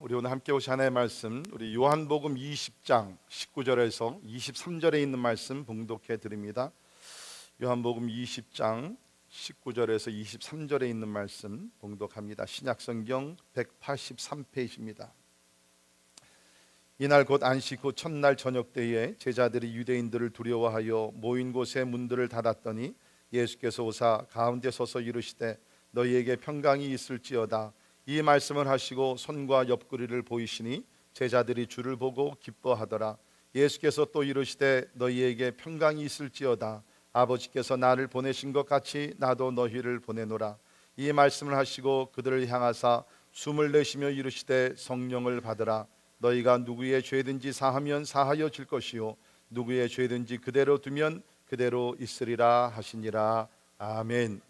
우리 오늘 함께 오신 하나님의 말씀, 우리 요한복음 20장 19절에서 23절에 있는 말씀 봉독해 드립니다. 요한복음 20장 19절에서 23절에 있는 말씀 봉독합니다. 신약성경 183페이지입니다. 이날 곧 안식 후 첫날 저녁 때에 제자들이 유대인들을 두려워하여 모인 곳에 문들을 닫았더니 예수께서 오사 가운데 서서 이르시되 너희에게 평강이 있을지어다. 이 말씀을 하시고 손과 옆구리를 보이시니 제자들이 주를 보고 기뻐하더라. 예수께서 또 이르시되 너희에게 평강이 있을지어다. 아버지께서 나를 보내신 것 같이 나도 너희를 보내노라. 이 말씀을 하시고 그들을 향하사 숨을 내쉬며 이르시되 성령을 받으라. 너희가 누구의 죄든지 사하면 사하여 질 것이요 누구의 죄든지 그대로 두면 그대로 있으리라 하시니라. 아멘.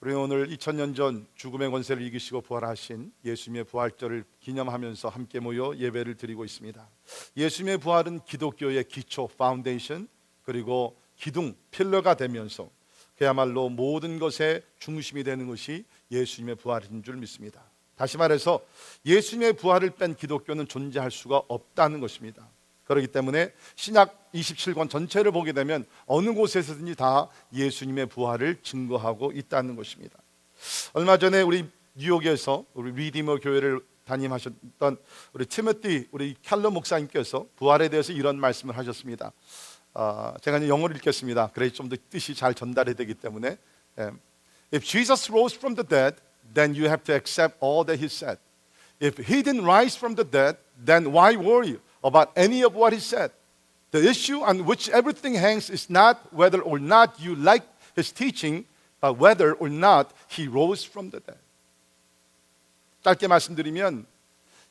우리 오늘 2000년 전 죽음의 권세를 이기시고 부활하신 예수님의 부활절을 기념하면서 함께 모여 예배를 드리고 있습니다. 예수님의 부활은 기독교의 기초, 파운데이션, 그리고 기둥, 필러가 되면서 그야말로 모든 것의 중심이 되는 것이 예수님의 부활인 줄 믿습니다. 다시 말해서 예수님의 부활을 뺀 기독교는 존재할 수가 없다는 것입니다. 그렇기 때문에 신약 27권 전체를 보게 되면 어느 곳에서든지 다 예수님의 부활을 증거하고 있다는 것입니다. 얼마 전에 우리 뉴욕에서 우리 리디머 교회를 담임하셨던 우리 티모티 우리 켈러 목사님께서 부활에 대해서 이런 말씀을 하셨습니다. 제가 이제 영어를 읽겠습니다. 그래야 좀 더 뜻이 잘 전달이 되기 때문에 If Jesus rose from the dead, then you have to accept all that he said. If he didn't rise from the dead, then why worry about any of what he said? The issue on which everything hangs is not whether or not you like his teaching, but whether or not he rose from the dead. 짧게 말씀드리면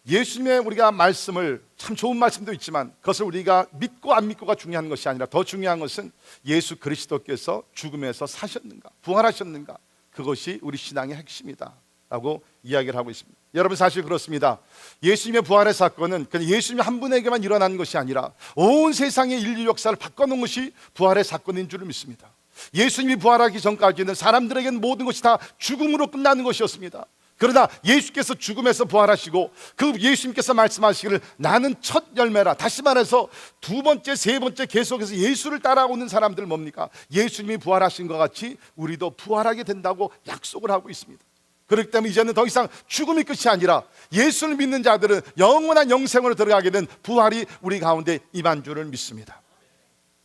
예수님의 우리가 말씀을 참 좋은 말씀도 있지만 그것을 우리가 믿고 안 믿고가 중요한 것이 아니라 더 중요한 것은 예수 그리스도께서 죽음에서 사셨는가, 부활하셨는가, 그것이 우리 신앙의 핵심이다 라고 이야기를 하고 있습니다. 여러분 사실 그렇습니다. 예수님의 부활의 사건은 그냥 예수님 한 분에게만 일어난 것이 아니라 온 세상의 인류 역사를 바꿔놓은 것이 부활의 사건인 줄 믿습니다. 예수님이 부활하기 전까지는 사람들에게는 모든 것이 다 죽음으로 끝나는 것이었습니다. 그러나 예수께서 죽음에서 부활하시고 그 예수님께서 말씀하시기를 나는 첫 열매라. 다시 말해서 두 번째, 세 번째 계속해서 예수를 따라오는 사람들 뭡니까? 예수님이 부활하신 것 같이 우리도 부활하게 된다고 약속을 하고 있습니다. 그렇기 때문에 이제는 더 이상 죽음이 끝이 아니라 예수를 믿는 자들은 영원한 영생으로 들어가게 된 부활이 우리 가운데 임한 줄을 믿습니다.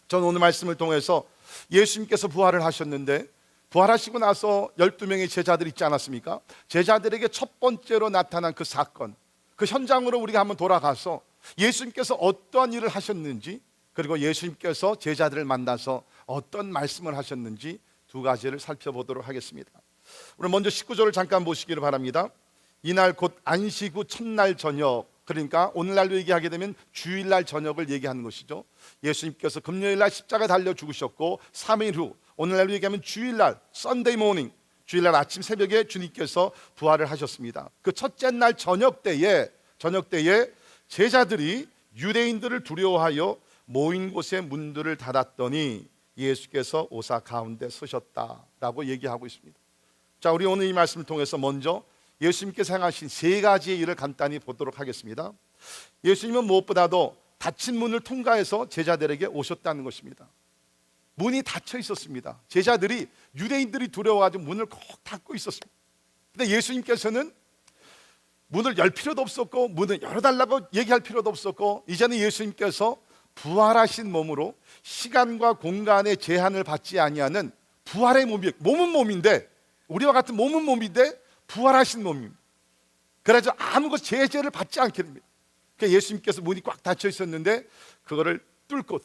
저는 오늘 말씀을 통해서 예수님께서 부활을 하셨는데 부활하시고 나서 12명의 제자들 있지 않았습니까? 제자들에게 첫 번째로 나타난 그 사건, 그 현장으로 우리가 한번 돌아가서 예수님께서 어떠한 일을 하셨는지, 그리고 예수님께서 제자들을 만나서 어떤 말씀을 하셨는지 두 가지를 살펴보도록 하겠습니다. 우리 먼저 19절을 잠깐 보시기를 바랍니다. 이날 곧 안식 후 첫날 저녁, 그러니까 오늘날로 얘기하게 되면 주일날 저녁을 얘기하는 것이죠. 예수님께서 금요일날 십자가에 달려 죽으셨고 3일 후, 오늘날로 얘기하면 주일날, Sunday morning, 주일날 아침 새벽에 주님께서 부활을 하셨습니다. 그 첫째 날 저녁 때에 제자들이 유대인들을 두려워하여 모인 곳에 문들을 닫았더니 예수께서 오사 가운데 서셨다라고 얘기하고 있습니다. 자, 우리 오늘 이 말씀을 통해서 먼저 예수님께서 행하신 세 가지의 일을 간단히 보도록 하겠습니다. 예수님은 무엇보다도 닫힌 문을 통과해서 제자들에게 오셨다는 것입니다. 문이 닫혀 있었습니다. 제자들이, 유대인들이 두려워가지고 문을 꼭 닫고 있었습니다. 근데 예수님께서는 문을 열 필요도 없었고 문을 열어달라고 얘기할 필요도 없었고, 이제는 예수님께서 부활하신 몸으로 시간과 공간의 제한을 받지 아니하는 부활의 몸은 몸인데, 우리와 같은 몸은 몸인데 부활하신 몸입니다. 그래서 아무것도 제재를 받지 않게 됩니다. 그러니까 예수님께서 문이 꽉 닫혀 있었는데 그거를 뚫고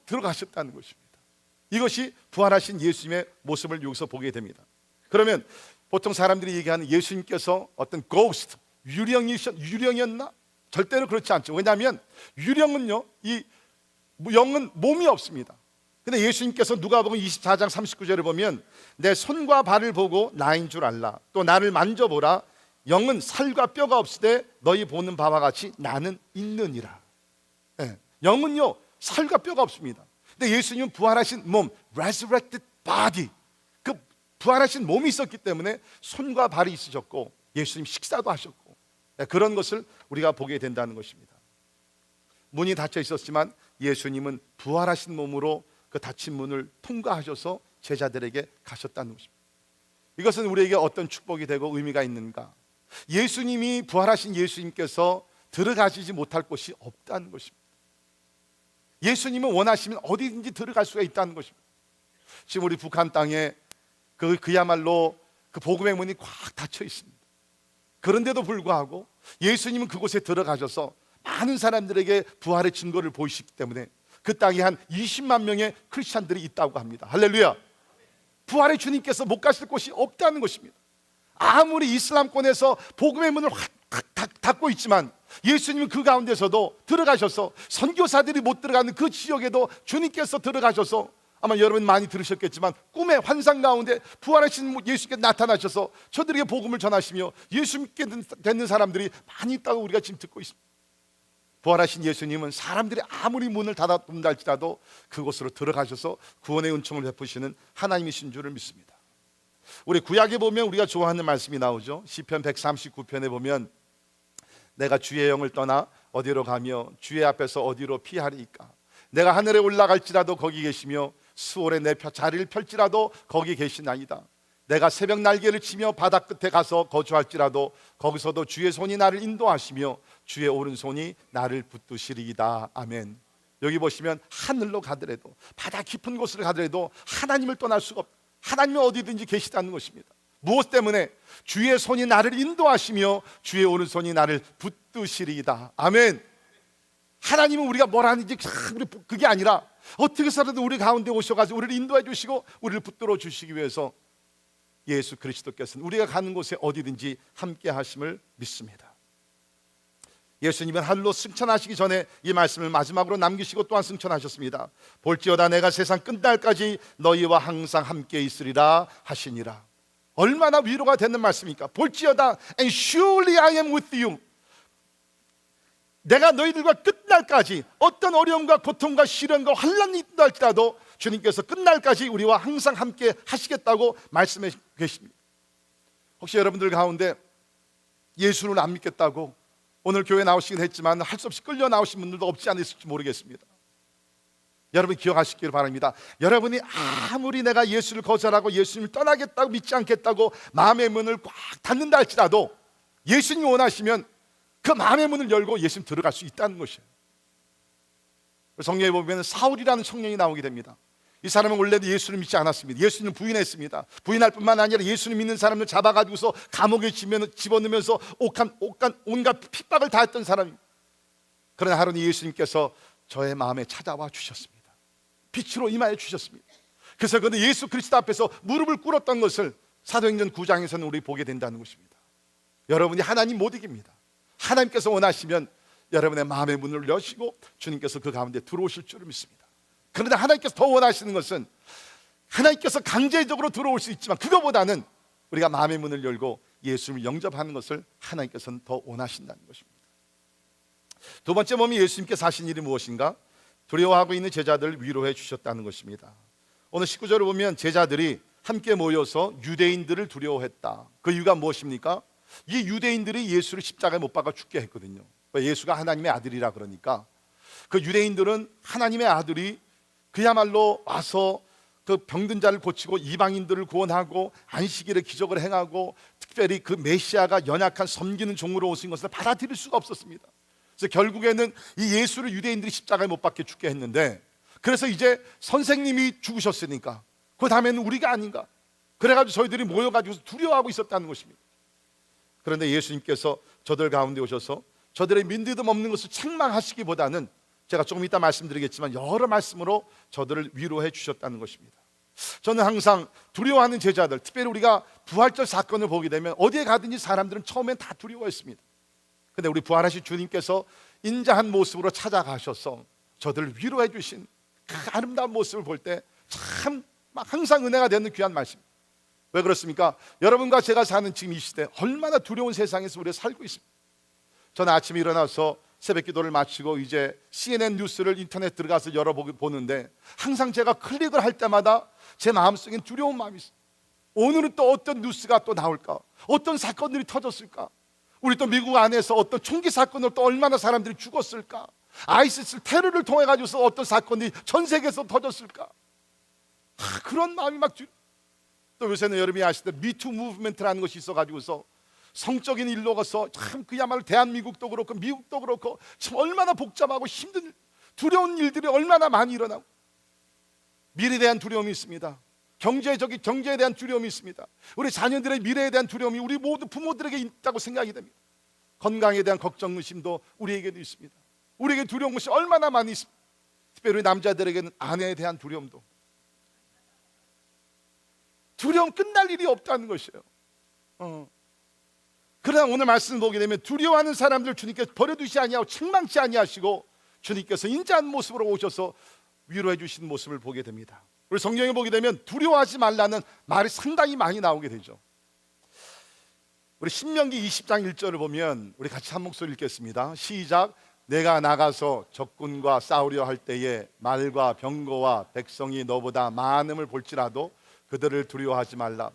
들어가셨다는 것입니다. 이것이 부활하신 예수님의 모습을 여기서 보게 됩니다. 그러면 보통 사람들이 얘기하는 예수님께서 어떤 ghost, 유령이었나? 절대로 그렇지 않죠. 왜냐하면 유령은요, 이 영은 몸이 없습니다. 근데 예수님께서 누가복음 24장 39절을 보면 내 손과 발을 보고 나인 줄 알라. 또 나를 만져보라. 영은 살과 뼈가 없으되 너희 보는 바와 같이 나는 있느니라. 영은요 살과 뼈가 없습니다. 근데 예수님은 부활하신 몸, resurrected body, 그 부활하신 몸이 있었기 때문에 손과 발이 있으셨고, 예수님 식사도 하셨고, 그런 것을 우리가 보게 된다는 것입니다. 문이 닫혀 있었지만 예수님은 부활하신 몸으로 그 닫힌 문을 통과하셔서 제자들에게 가셨다는 것입니다. 이것은 우리에게 어떤 축복이 되고 의미가 있는가? 예수님이 부활하신 예수님께서 들어가시지 못할 곳이 없다는 것입니다. 예수님은 원하시면 어디든지 들어갈 수가 있다는 것입니다. 지금 우리 북한 땅에 그야말로 그 복음의 문이 꽉 닫혀 있습니다. 그런데도 불구하고 예수님은 그곳에 들어가셔서 많은 사람들에게 부활의 증거를 보이시기 때문에 그 땅에 한 20만 명의 크리스찬들이 있다고 합니다. 할렐루야. 부활의 주님께서 못 가실 곳이 없다는 것입니다. 아무리 이슬람권에서 복음의 문을 확 닫고 있지만 예수님은 그 가운데서도 들어가셔서 선교사들이 못 들어가는 그 지역에도 주님께서 들어가셔서, 아마 여러분 많이 들으셨겠지만 꿈의 환상 가운데 부활하신 예수님께 나타나셔서 저들에게 복음을 전하시며 예수 믿게 되는 사람들이 많이 있다고 우리가 지금 듣고 있습니다. 부활하신 예수님은 사람들이 아무리 문을 닫아둔다 할지라도 그곳으로 들어가셔서 구원의 은총을 베푸시는 하나님이신 줄을 믿습니다. 우리 구약에 보면 우리가 좋아하는 말씀이 나오죠. 시편 139편에 보면 내가 주의 영을 떠나 어디로 가며 주의 앞에서 어디로 피하리이까? 내가 하늘에 올라갈지라도 거기 계시며 수월에 내 자리를 펼지라도 거기 계시나이다. 내가 새벽 날개를 치며 바다 끝에 가서 거주할지라도 거기서도 주의 손이 나를 인도하시며 주의 오른손이 나를 붙드시리이다. 아멘. 여기 보시면 하늘로 가더라도, 바다 깊은 곳을 가더라도 하나님을 떠날 수가 없다. 하나님은 어디든지 계시다는 것입니다. 무엇 때문에? 주의 손이 나를 인도하시며 주의 오른손이 나를 붙드시리이다. 아멘. 하나님은 우리가 뭘 하는지 그게 아니라 어떻게 살아도 우리 가운데 오셔가지고 우리를 인도해 주시고 우리를 붙들어 주시기 위해서 예수 그리스도께서는 우리가 가는 곳에 어디든지 함께 하심을 믿습니다. 예수님은 하늘로 승천하시기 전에 이 말씀을 마지막으로 남기시고 또한 승천하셨습니다. 볼지어다 내가 세상 끝날까지 너희와 항상 함께 있으리라 하시니라. 얼마나 위로가 되는 말씀입니까? 볼지어다 and surely I am with you. 내가 너희들과 끝날까지 어떤 어려움과 고통과 시련과 환난이 있다 할지라도 주님께서 끝날까지 우리와 항상 함께 하시겠다고 말씀해 계십니다. 혹시 여러분들 가운데 예수를 안 믿겠다고 오늘 교회 나오시긴 했지만 할 수 없이 끌려 나오신 분들도 없지 않으실지 모르겠습니다. 여러분 기억하시길 바랍니다. 여러분이 아무리 내가 예수를 거절하고 예수님을 떠나겠다고 믿지 않겠다고 마음의 문을 꽉 닫는다 할지라도 예수님이 원하시면 그 마음의 문을 열고 예수님 들어갈 수 있다는 것이에요. 성경에 보면 사울이라는 청년이 나오게 됩니다. 이 사람은 원래도 예수를 믿지 않았습니다. 예수님을 부인했습니다. 부인할 뿐만 아니라 예수를 믿는 사람을 잡아가지고서 감옥에 집어넣으면서 온갖 핍박을 다 했던 사람입니다. 그러나 하루는 예수님께서 저의 마음에 찾아와 주셨습니다. 빛으로 임하여 주셨습니다. 그래서 그는 예수 그리스도 앞에서 무릎을 꿇었던 것을 사도행전 9장에서는 우리 보게 된다는 것입니다. 여러분이 하나님 못 이깁니다. 하나님께서 원하시면 여러분의 마음의 문을 여시고 주님께서 그 가운데 들어오실 줄을 믿습니다. 그런데 하나님께서 더 원하시는 것은 하나님께서 강제적으로 들어올 수 있지만 그거보다는 우리가 마음의 문을 열고 예수님을 영접하는 것을 하나님께서는 더 원하신다는 것입니다. 두 번째 보면 예수님께서 하신 일이 무엇인가? 두려워하고 있는 제자들을 위로해 주셨다는 것입니다. 오늘 19절을 보면 제자들이 함께 모여서 유대인들을 두려워했다. 그 이유가 무엇입니까? 이 유대인들이 예수를 십자가에 못 박아 죽게 했거든요. 예수가 하나님의 아들이라 그러니까 그 유대인들은 하나님의 아들이 그야말로 와서 그 병든 자를 고치고 이방인들을 구원하고 안식일에 기적을 행하고 특별히 그 메시아가 연약한 섬기는 종으로 오신 것을 받아들일 수가 없었습니다. 그래서 결국에는 이 예수를 유대인들이 십자가에 못 박게 죽게 했는데, 그래서 이제 선생님이 죽으셨으니까 그 다음에는 우리가 아닌가, 그래가지고 저희들이 모여가지고 두려워하고 있었다는 것입니다. 그런데 예수님께서 저들 가운데 오셔서 저들의 민믿음 없는 것을 책망하시기보다는 제가 조금 이따 말씀드리겠지만 여러 말씀으로 저들을 위로해 주셨다는 것입니다. 저는 항상 두려워하는 제자들, 특별히 우리가 부활절 사건을 보게 되면 어디에 가든지 사람들은 처음엔 다 두려워했습니다. 그런데 우리 부활하신 주님께서 인자한 모습으로 찾아가셔서 저들을 위로해 주신 그 아름다운 모습을 볼 때 참 항상 은혜가 되는 귀한 말씀. 왜 그렇습니까? 여러분과 제가 사는 지금 이 시대 얼마나 두려운 세상에서 우리가 살고 있습니다. 저는 아침에 일어나서 새벽 기도를 마치고 이제 CNN 뉴스를 인터넷 들어가서 열어보는데 항상 제가 클릭을 할 때마다 제 마음속엔 두려운 마음이 있어요. 오늘은 또 어떤 뉴스가 또 나올까? 어떤 사건들이 터졌을까? 우리 또 미국 안에서 어떤 총기 사건으로 또 얼마나 사람들이 죽었을까? 아이시스 테러를 통해 가지고서 어떤 사건이 전 세계에서 터졌을까? 그런 마음이 또 요새는 여러분이 아시듯 미투 무브먼트라는 것이 있어가지고서 성적인 일로서 참 그야말로 대한민국도 그렇고 미국도 그렇고 참 얼마나 복잡하고 힘든 두려운 일들이 얼마나 많이 일어나고 미래에 대한 두려움이 있습니다. 경제에 대한 두려움이 있습니다. 우리 자녀들의 미래에 대한 두려움이 우리 모두 부모들에게 있다고 생각이 됩니다. 건강에 대한 걱정, 의심도 우리에게도 있습니다. 우리에게 두려운 것이 얼마나 많이 있습니다. 특별히 남자들에게는 아내에 대한 두려움도. 두려움 끝날 일이 없다는 것이에요. 그러나 오늘 말씀을 보게 되면 두려워하는 사람들 주님께서 버려두시 아니하고 책망치 아니하시고 주님께서 인자한 모습으로 오셔서 위로해 주신 모습을 보게 됩니다. 우리 성경에 보게 되면 두려워하지 말라는 말이 상당히 많이 나오게 되죠. 우리 신명기 20장 1절을 보면 우리 같이 한 목소리 읽겠습니다. 시작. 내가 나가서 적군과 싸우려 할 때에 말과 병거와 백성이 너보다 많음을 볼지라도 그들을 두려워하지 말라.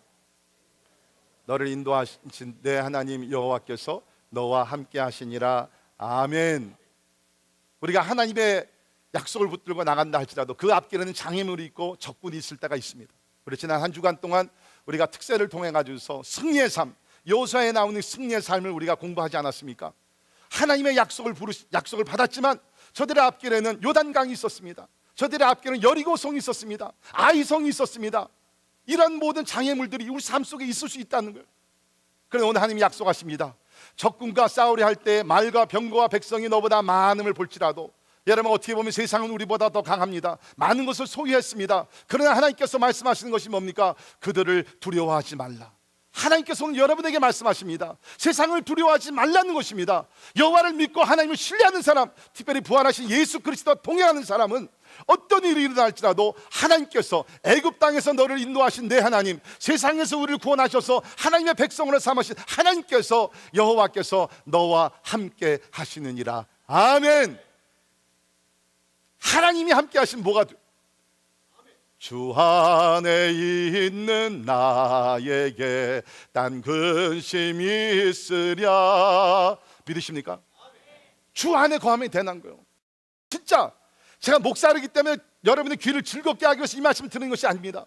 너를 인도하신 내 하나님 여호와께서 너와 함께 하시니라. 아멘. 우리가 하나님의 약속을 붙들고 나간다 할지라도 그 앞길에는 장애물이 있고 적군이 있을 때가 있습니다. 우리 지난 한 주간 동안 우리가 특세를 통해 가지고서 승리의 삶, 여호수아에 나오는 승리의 삶을 우리가 공부하지 않았습니까? 하나님의 약속을 받았지만 저들의 앞길에는 요단강이 있었습니다. 저들의 앞길에는 여리고성이 있었습니다. 아이성이 있었습니다. 이런 모든 장애물들이 우리 삶 속에 있을 수 있다는 거예요. 그런데 오늘 하나님이 약속하십니다. 적군과 싸우려 할 때 말과 병거와 백성이 너보다 많음을 볼지라도, 여러분 어떻게 보면 세상은 우리보다 더 강합니다. 많은 것을 소유했습니다. 그러나 하나님께서 말씀하시는 것이 뭡니까? 그들을 두려워하지 말라. 하나님께서 오늘 여러분에게 말씀하십니다. 세상을 두려워하지 말라는 것입니다. 여호와를 믿고 하나님을 신뢰하는 사람, 특별히 부활하신 예수 그리스도와 동행하는 사람은 어떤 일이 일어날지라도 하나님께서 애굽 땅에서 너를 인도하신 내 하나님, 세상에서 우리를 구원하셔서 하나님의 백성으로 삼으신 하나님께서, 여호와께서 너와 함께 하시느니라. 아멘. 하나님이 함께 하시면 뭐가 돼? 주 안에 있는 나에게 단 근심이 있으랴. 믿으십니까? 주 안에 거하면 되는 거예요. 진짜 제가 목사이기 때문에 여러분의 귀를 즐겁게 하기 위해서 이 말씀을 드리는 것이 아닙니다.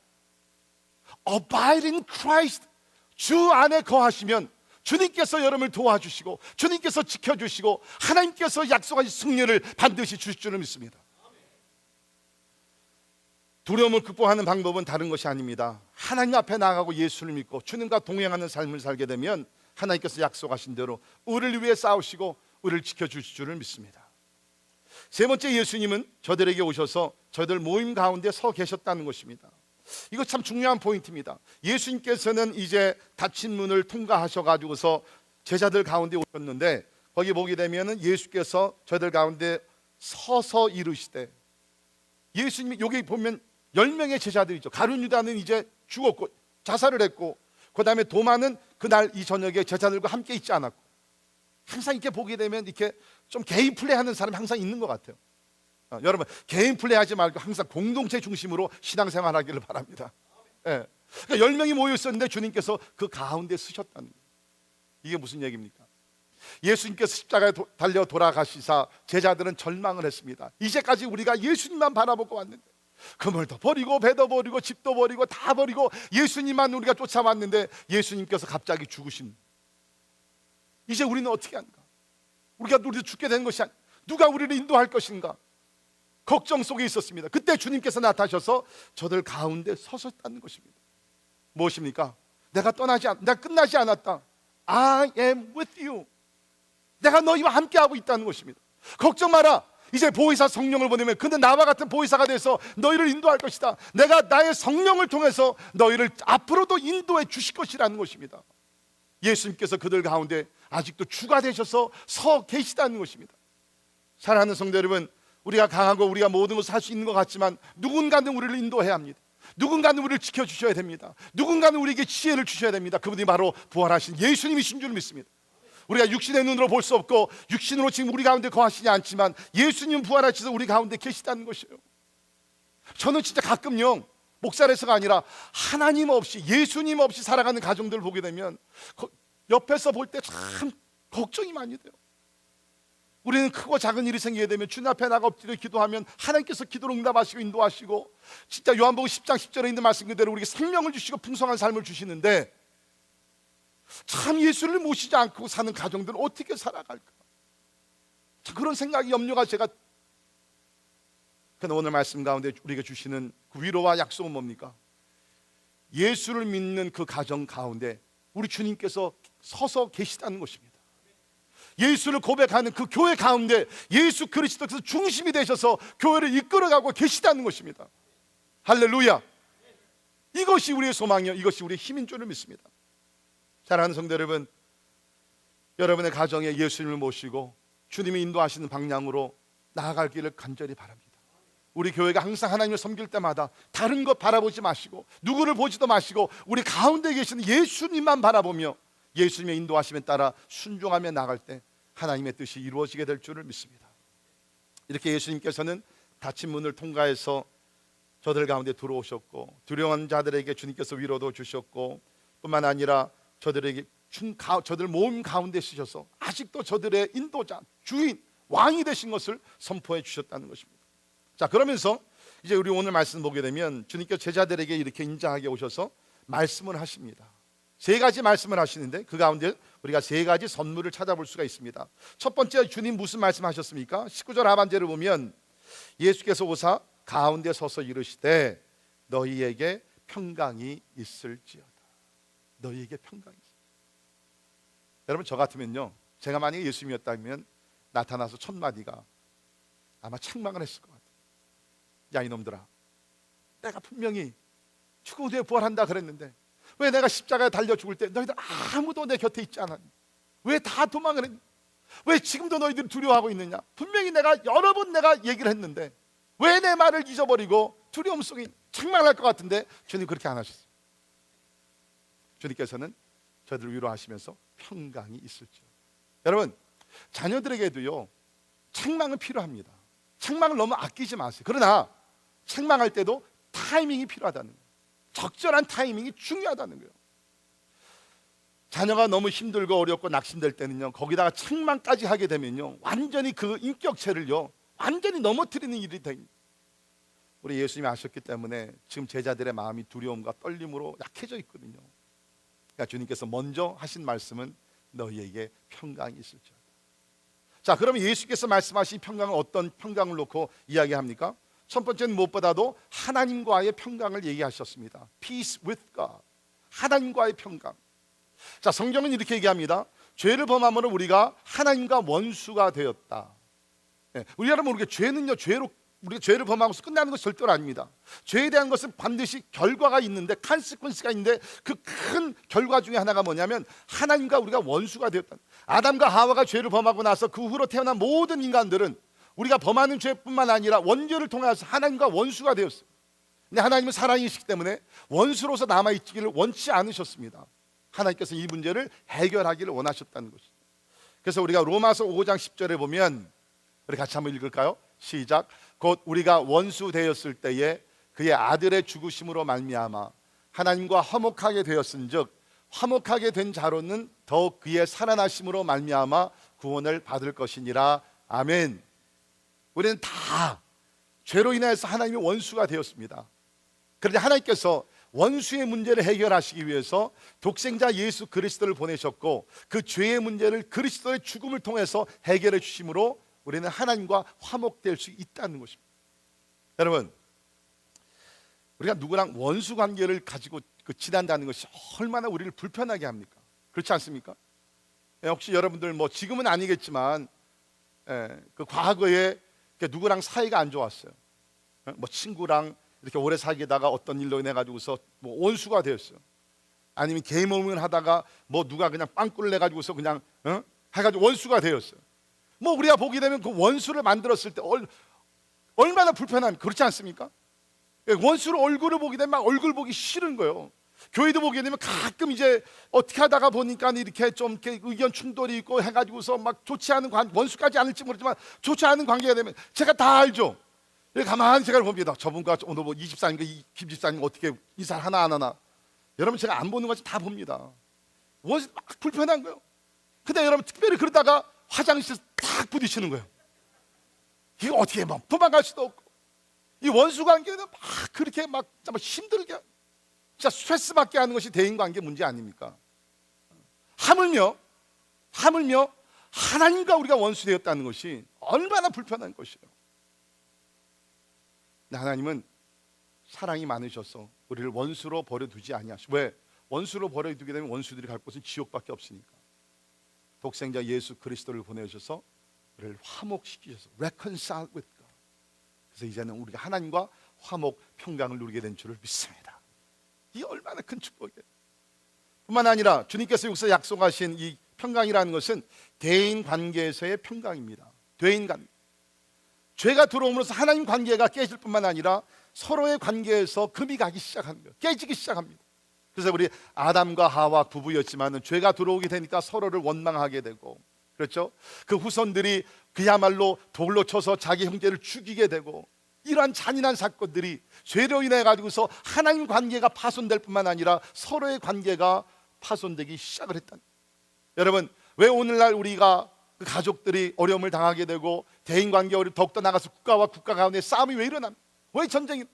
Abide in Christ. 주 안에 거하시면 주님께서 여러분을 도와주시고 주님께서 지켜주시고 하나님께서 약속하신 승리를 반드시 주실 줄을 믿습니다. 두려움을 극복하는 방법은 다른 것이 아닙니다. 하나님 앞에 나가고 예수를 믿고 주님과 동행하는 삶을 살게 되면 하나님께서 약속하신 대로 우리를 위해 싸우시고 우리를 지켜주실 줄을 믿습니다. 세 번째, 예수님은 저들에게 오셔서 저들 모임 가운데 서 계셨다는 것입니다. 이거 참 중요한 포인트입니다. 예수님께서는 이제 닫힌 문을 통과하셔가지고서 제자들 가운데 오셨는데, 거기 보게 되면 예수께서 저들 가운데 서서 이르시되, 예수님이 여기 보면 10명의 제자들이죠. 가룟 유다는 이제 죽었고 자살을 했고, 그 다음에 도마는 그날 이 저녁에 제자들과 함께 있지 않았고, 항상 이렇게 보게 되면 이렇게 좀 개인 플레이하는 사람이 항상 있는 것 같아요. 여러분 개인 플레이하지 말고 항상 공동체 중심으로 신앙생활하기를 바랍니다. 예. 그러니까 10명이 모여 있었는데 주님께서 그 가운데 서셨다는 거예요. 이게 무슨 얘기입니까? 예수님께서 십자가에 달려 돌아가시사 제자들은 절망을 했습니다. 이제까지 우리가 예수님만 바라보고 왔는데, 그물도 버리고 배도 버리고 집도 버리고 다 버리고 예수님만 우리가 쫓아왔는데 예수님께서 갑자기 죽으신, 이제 우리는 어떻게 한가? 우리도 죽게 되는 것이 아니라 누가 우리를 인도할 것인가? 걱정 속에 있었습니다. 그때 주님께서 나타나셔서 저들 가운데 서셨다는 것입니다. 무엇입니까? 내가 끝나지 않았다. I am with you. 내가 너희와 함께하고 있다는 것입니다. 걱정 마라. 이제 보혜사 성령을 보내면 근데 나와 같은 보혜사가 돼서 너희를 인도할 것이다. 내가 나의 성령을 통해서 너희를 앞으로도 인도해 주실 것이라는 것입니다. 예수님께서 그들 가운데 아직도 주가 되셔서 서 계시다는 것입니다. 사랑하는 성도 여러분, 우리가 강하고 우리가 모든 것을 할 수 있는 것 같지만 누군가는 우리를 인도해야 합니다. 누군가는 우리를 지켜주셔야 됩니다. 누군가는 우리에게 지혜를 주셔야 됩니다. 그분이 바로 부활하신 예수님이신 줄 믿습니다. 우리가 육신의 눈으로 볼 수 없고 육신으로 지금 우리 가운데 거하시지 않지만 예수님 부활하셔서 우리 가운데 계시다는 것이에요. 저는 진짜 가끔요, 목사에서가 아니라 하나님 없이, 예수님 없이 살아가는 가정들을 보게 되면 옆에서 볼 때 참 걱정이 많이 돼요. 우리는 크고 작은 일이 생기게 되면 주님 앞에 나가 엎드려 기도하면 하나님께서 기도를 응답하시고 인도하시고, 진짜 요한복음 10장 10절에 있는 말씀 그대로 우리에게 생명을 주시고 풍성한 삶을 주시는데, 참 예수를 모시지 않고 사는 가정들은 어떻게 살아갈까? 그런 생각이, 염려가 제가. 그런데 오늘 말씀 가운데 우리에게 주시는 그 위로와 약속은 뭡니까? 예수를 믿는 그 가정 가운데 우리 주님께서 서서 계시다는 것입니다. 예수를 고백하는 그 교회 가운데 예수 그리스도께서 중심이 되셔서 교회를 이끌어가고 계시다는 것입니다. 할렐루야. 이것이 우리의 소망이요, 이것이 우리의 힘인 줄을 믿습니다. 사랑하는 성도 여러분, 여러분의 가정에 예수님을 모시고 주님이 인도하시는 방향으로 나아갈 길을 간절히 바랍니다. 우리 교회가 항상 하나님을 섬길 때마다 다른 것 바라보지 마시고, 누구를 보지도 마시고, 우리 가운데 계시는 예수님만 바라보며 예수님의 인도하심에 따라 순종하며 나갈 때 하나님의 뜻이 이루어지게 될 줄을 믿습니다. 이렇게 예수님께서는 닫힌 문을 통과해서 저들 가운데 들어오셨고, 두려운 자들에게 주님께서 위로도 주셨고, 뿐만 아니라 저들 모임 가운데 쓰셔서 아직도 저들의 인도자, 주인, 왕이 되신 것을 선포해 주셨다는 것입니다. 자, 그러면서 이제 우리 오늘 말씀 보게 되면 주님께서 제자들에게 이렇게 인자하게 오셔서 말씀을 하십니다. 세 가지 말씀을 하시는데 그 가운데 우리가 세 가지 선물을 찾아볼 수가 있습니다. 첫 번째, 주님 무슨 말씀하셨습니까? 19절 하반절을 보면 예수께서 오사 가운데 서서 이르시되 너희에게 평강이 있을지어다. 너희에게 평강이 있을지어다. 여러분, 저 같으면요, 제가 만약에 예수님이었다면 나타나서 첫 마디가 아마 책망을 했을 것 같아요. 야, 이놈들아, 내가 분명히 죽은 후에 부활한다 그랬는데 왜 내가 십자가에 달려 죽을 때 너희들 아무도 내 곁에 있지 않았니? 왜 다 도망을 했니? 왜 지금도 너희들이 두려워하고 있느냐? 분명히 내가 여러 번 얘기를 했는데 왜 내 말을 잊어버리고 두려움 속에 책망할 것 같은데 주님 그렇게 안 하셨어요. 주님께서는 저들을 위로하시면서 평강이 있을지어다. 여러분, 자녀들에게도요, 책망은 필요합니다. 책망을 너무 아끼지 마세요. 그러나 책망할 때도 타이밍이 필요하다는 거예요. 적절한 타이밍이 중요하다는 거예요. 자녀가 너무 힘들고 어렵고 낙심될 때는요, 거기다가 책망까지 하게 되면요, 완전히 그 인격체를요, 완전히 넘어뜨리는 일이 됩니다. 우리 예수님이 아셨기 때문에 지금 제자들의 마음이 두려움과 떨림으로 약해져 있거든요. 그러니까 주님께서 먼저 하신 말씀은 너희에게 평강이 있을지어다. 자, 그러면 예수께서 말씀하신 평강은 어떤 평강을 놓고 이야기합니까? 첫 번째는 무엇보다도 하나님과의 평강을 얘기하셨습니다. Peace with God. 하나님과의 평강. 자, 성경은 이렇게 얘기합니다. 죄를 범함으로 우리가 하나님과 원수가 되었다. 우리 여러분, 우리가 죄는요, 우리가 죄를 범하고서 끝나는 것이 절대로 아닙니다. 죄에 대한 것은 반드시 결과가 있는데, 컨시퀀스가 있는데, 그 큰 결과 중에 하나가 뭐냐면 하나님과 우리가 원수가 되었다. 아담과 하와가 죄를 범하고 나서 그 후로 태어난 모든 인간들은 우리가 범하는 죄뿐만 아니라 원죄를 통해서 하나님과 원수가 되었어요. 근데 하나님은 사랑이시기 때문에 원수로서 남아있기를 원치 않으셨습니다. 하나님께서 이 문제를 해결하기를 원하셨다는 것입니다. 그래서 우리가 로마서 5장 10절에 보면, 우리 같이 한번 읽을까요? 시작. 곧 우리가 원수 되었을 때에 그의 아들의 죽으심으로 말미암아 하나님과 화목하게 되었은즉 화목하게 된 자로는 더욱 그의 살아나심으로 말미암아 구원을 받을 것이니라. 아멘. 우리는 다 죄로 인해서 하나님의 원수가 되었습니다. 그런데 하나님께서 원수의 문제를 해결하시기 위해서 독생자 예수 그리스도를 보내셨고, 그 죄의 문제를 그리스도의 죽음을 통해서 해결해 주심으로 우리는 하나님과 화목될 수 있다는 것입니다. 여러분, 우리가 누구랑 원수 관계를 가지고 지낸다는 것이 얼마나 우리를 불편하게 합니까? 그렇지 않습니까? 혹시 여러분들 뭐 지금은 아니겠지만 그 과거에 누구랑 사이가 안 좋았어요. 뭐 친구랑 이렇게 오래 사귀다가 어떤 일로 인해 가지고서 뭐 원수가 되었어요. 아니면 개모임을 하다가 뭐 누가 그냥 빵꾸를 내 가지고서 그냥 해가지고 원수가 되었어요. 뭐 우리가 보게 되면 그 원수를 만들었을 때 얼마나 불편합니까? 그렇지 않습니까? 원수를 얼굴을 보게 되면 막 얼굴 보기 싫은 거예요. 교회도 보게 되면 가끔 이제 어떻게 하다가 보니까 이렇게 좀 이렇게 의견 충돌이 있고 해가지고서 막 좋지 않은 원수까지 않을지 모르지만 좋지 않은 관계가 되면 제가 다 알죠. 가만히 제가 봅니다. 저분과 오늘 뭐 이 집사님과 김 집사님 어떻게 인사를 하나 안 하나. 여러분 제가 안 보는 것이 다 봅니다. 막 불편한 거예요. 근데 여러분 특별히 그러다가 화장실 탁 부딪히는 거예요. 이거 어떻게 막 도망갈 수도 없고, 이 원수 관계는 막 그렇게 막 힘들게 진짜 스트레스 받게 하는 것이 대인 관계 문제 아닙니까? 하물며 하나님과 우리가 원수 되었다는 것이 얼마나 불편한 것이에요. 하나님은 사랑이 많으셔서 우리를 원수로 버려두지 아니하시고, 왜? 원수로 버려두게 되면 원수들이 갈 곳은 지옥밖에 없으니까 독생자 예수 그리스도를 보내셔서 우리를 화목시키셔서 reconcile with God. 그래서 이제는 우리가 하나님과 화목 평강을 누리게 된 줄을 믿습니다. 이 얼마나 큰 축복이에요. 뿐만 아니라 주님께서 여기서 약속하신 이 평강이라는 것은 대인 관계에서의 평강입니다. 대인 관계. 죄가 들어옴으로써 하나님 관계가 깨질 뿐만 아니라 서로의 관계에서 금이 가기 시작하는 거예요. 깨지기 시작합니다. 그래서 우리 아담과 하와 부부였지만 죄가 들어오게 되니까 서로를 원망하게 되고, 그렇죠? 그 후손들이 그야말로 돌로 쳐서 자기 형제를 죽이게 되고, 이러한 잔인한 사건들이 죄로 인해 가지고서 하나님 관계가 파손될 뿐만 아니라 서로의 관계가 파손되기 시작을 했다. 여러분, 왜 오늘날 우리가 그 가족들이 어려움을 당하게 되고 대인관계 더욱더 나가서 국가와 국가 가운데 싸움이 왜 일어납니까? 왜 전쟁이,